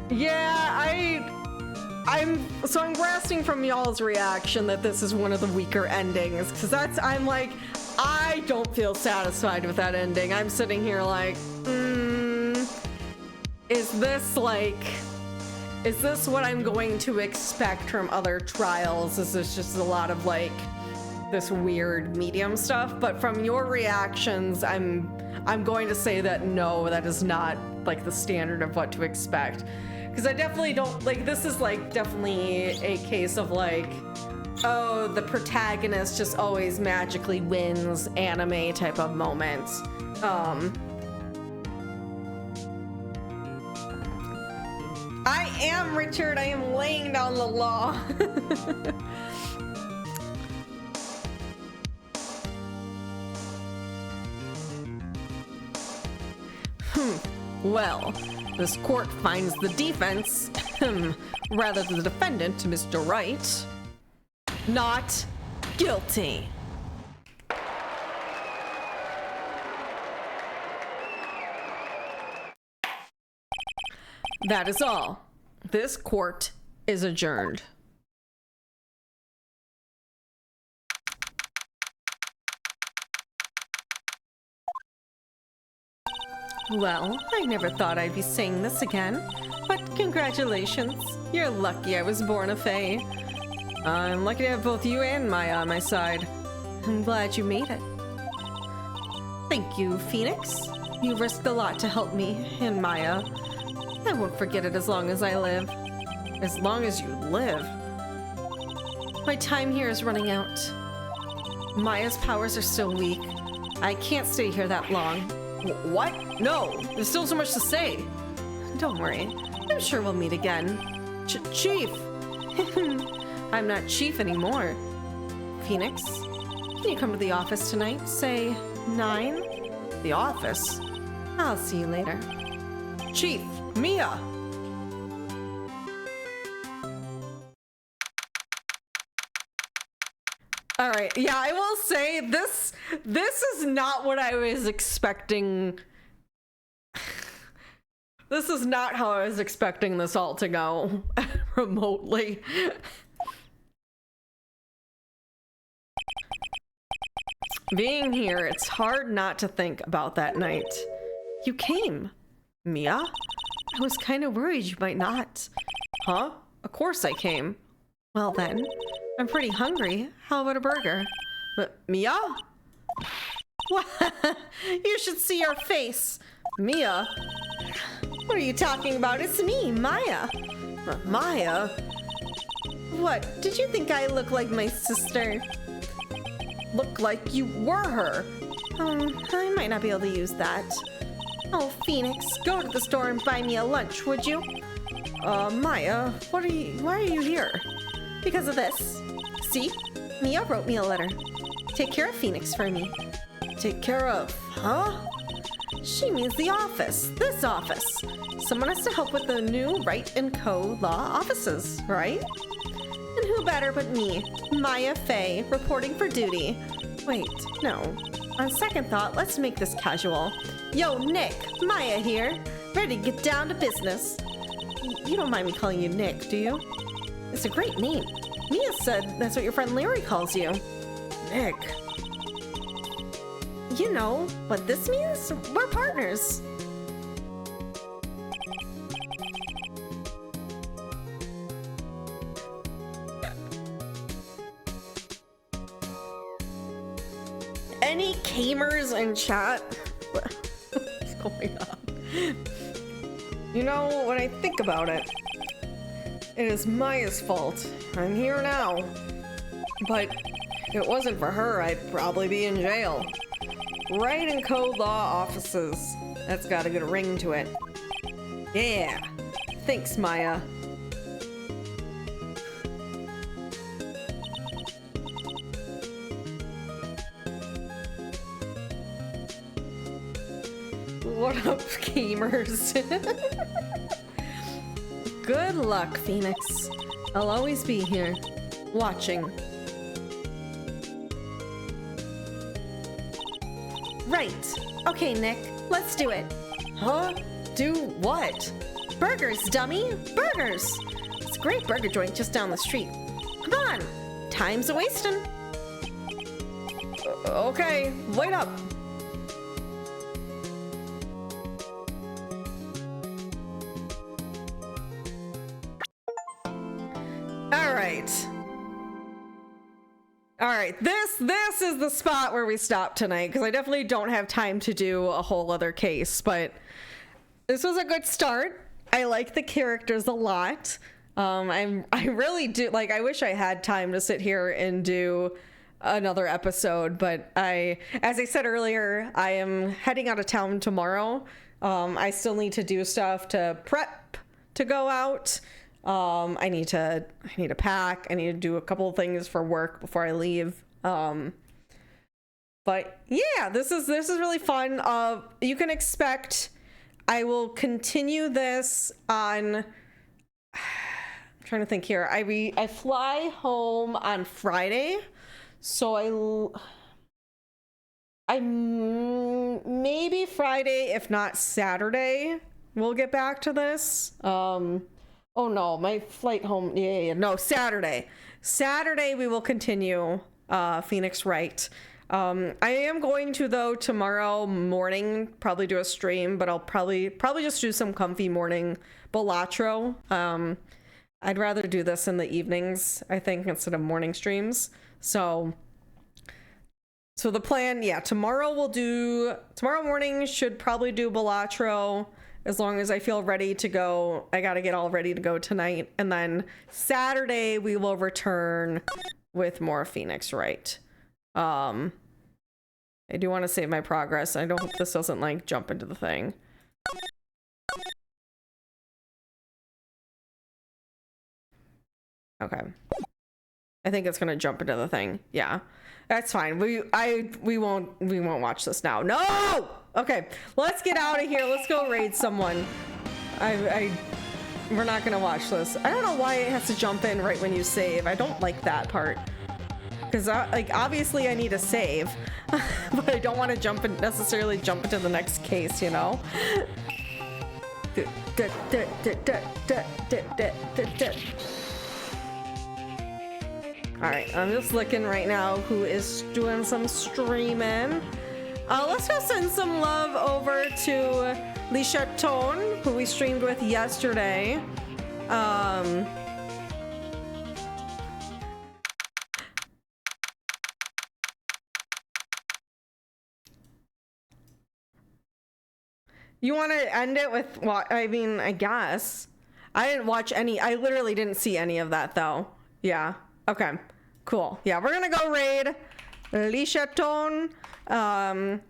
Speaker 2: Yeah, I'm grasping from y'all's reaction that this is one of the weaker endings, because I'm like, I don't feel satisfied with that ending. I'm sitting here like, is this what I'm going to expect from other trials? Is this just a lot of like this weird medium stuff? But from your reactions, I'm going to say that no, that is not like the standard of what to expect. Because I definitely don't, like, this is like definitely a case of like, oh, the protagonist just always magically wins anime type of moment. I am Richard, I am laying down the law. Well, this court finds the defense, rather than the defendant, Mr. Wright, not guilty. That is all. This court is adjourned.
Speaker 1: Well, I never thought I'd be saying this again, but congratulations. You're lucky I was born a fae.
Speaker 2: I'm lucky to have both you and Maya on my side.
Speaker 1: I'm glad you made it. Thank you, Phoenix. You risked a lot to help me and Maya. I won't forget it as long as I live.
Speaker 2: As long as you live?
Speaker 1: My time here is running out.
Speaker 2: Maya's powers are still weak. I can't stay here that long. What? No, there's still so much to say.
Speaker 1: Don't worry. I'm sure we'll meet again.
Speaker 2: Chief!
Speaker 1: I'm not Chief anymore. Phoenix, can you come to the office tonight? Say 9?
Speaker 2: The office?
Speaker 1: I'll see you later.
Speaker 2: Chief, Mia! All right, yeah, I will say this is not what I was expecting. This is not how I was expecting this all to go remotely. Being here, it's hard not to think about that night.
Speaker 1: You came.
Speaker 2: Mia?
Speaker 1: I was kind of worried you might not.
Speaker 2: Huh? Of course I came.
Speaker 1: Well then, I'm pretty hungry. How about a burger?
Speaker 2: But Mia?
Speaker 1: What? You should see your face.
Speaker 2: Mia?
Speaker 1: What are you talking about? It's me, Maya.
Speaker 2: Maya?
Speaker 1: What? Did you think I look like my sister?
Speaker 2: Look like you were her.
Speaker 1: I might not be able to use that. Oh, Phoenix, go to the store and buy me a lunch, would you?
Speaker 2: Maya, why are you here?
Speaker 1: Because of this. See? Mia wrote me a letter. Take care of Phoenix for me.
Speaker 2: Take care of, huh?
Speaker 1: She means the office. This office. Someone has to help with the new Wright & Co. law offices, right? And who better but me, Maya Fey, reporting for duty. Wait, no. On second thought, let's make this casual. Yo, Nick, Maya here. Ready to get down to business. You don't mind me calling you Nick, do you? It's a great name. Mia said that's what your friend Larry calls you.
Speaker 2: Nick.
Speaker 1: You know what this means? We're partners.
Speaker 2: Any gamers in chat? What's going on? You know, when I think about it, it is Maya's fault. I'm here now. But if it wasn't for her, I'd probably be in jail. Wright & Co. law offices. That's got a good ring to it. Yeah. Thanks, Maya. What up, gamers?
Speaker 1: Good luck, Phoenix. I'll always be here, watching. Right. Okay, Nick, let's do it.
Speaker 2: Huh? Do what?
Speaker 1: Burgers, dummy! Burgers! It's a great burger joint just down the street. Come on! Time's a-wasting.
Speaker 2: Okay, wait up. All right, this is the spot where we stop tonight, because I definitely don't have time to do a whole other case, but this was a good start. I like the characters a lot. I really do, like, I wish I had time to sit here and do another episode, but as I said earlier, I am heading out of town tomorrow. I still need to do stuff to prep to go out. I need to pack. I need to do a couple of things for work before I leave. But yeah, this is really fun. You can expect I will continue this on. I'm trying to think here. I fly home on Friday, so I maybe Friday, if not Saturday, we'll get back to this. Oh no, my flight home. Yeah. No, Saturday. Saturday we will continue Phoenix Wright. I am going to, though, tomorrow morning probably do a stream, but I'll probably just do some comfy morning Balatro. I'd rather do this in the evenings, I think, instead of morning streams. So the plan, yeah, tomorrow morning should probably do Balatro. As long as I feel ready to go. I gotta get all ready to go tonight. And then Saturday we will return with more Phoenix Wright. I do want to save my progress. I don't hope this doesn't like jump into the thing. Okay. I think it's gonna jump into the thing. Yeah, that's fine. We won't watch this now. No. Okay, let's get out of here. Let's go raid someone. We're not gonna watch this. I don't know why it has to jump in right when you save. I don't like that part. Because like obviously I need a save, but I don't want to necessarily jump into the next case, you know. All right, I'm just looking right now who is doing some streaming. Let's go send some love over to Lisha Tone, who we streamed with yesterday. You want to end it with what? I mean, I guess. I didn't watch any. I literally didn't see any of that, though. Yeah. Okay. Cool. Yeah, we're gonna go raid Lisha Tone,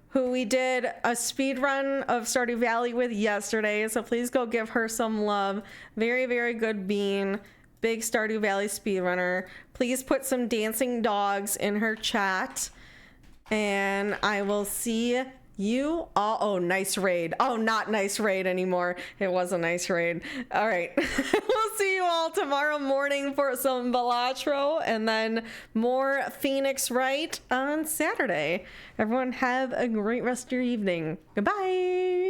Speaker 2: who we did a speed run of Stardew Valley with yesterday. So please go give her some love. Very, very good bean. Big Stardew Valley speedrunner. Please put some dancing dogs in her chat. And I will see you all. Oh, nice raid. Oh, not nice raid anymore. It was a nice raid. All right. We'll see you all tomorrow morning for some Balatro and then more Phoenix Wright on Saturday. Everyone have a great rest of your evening. Goodbye.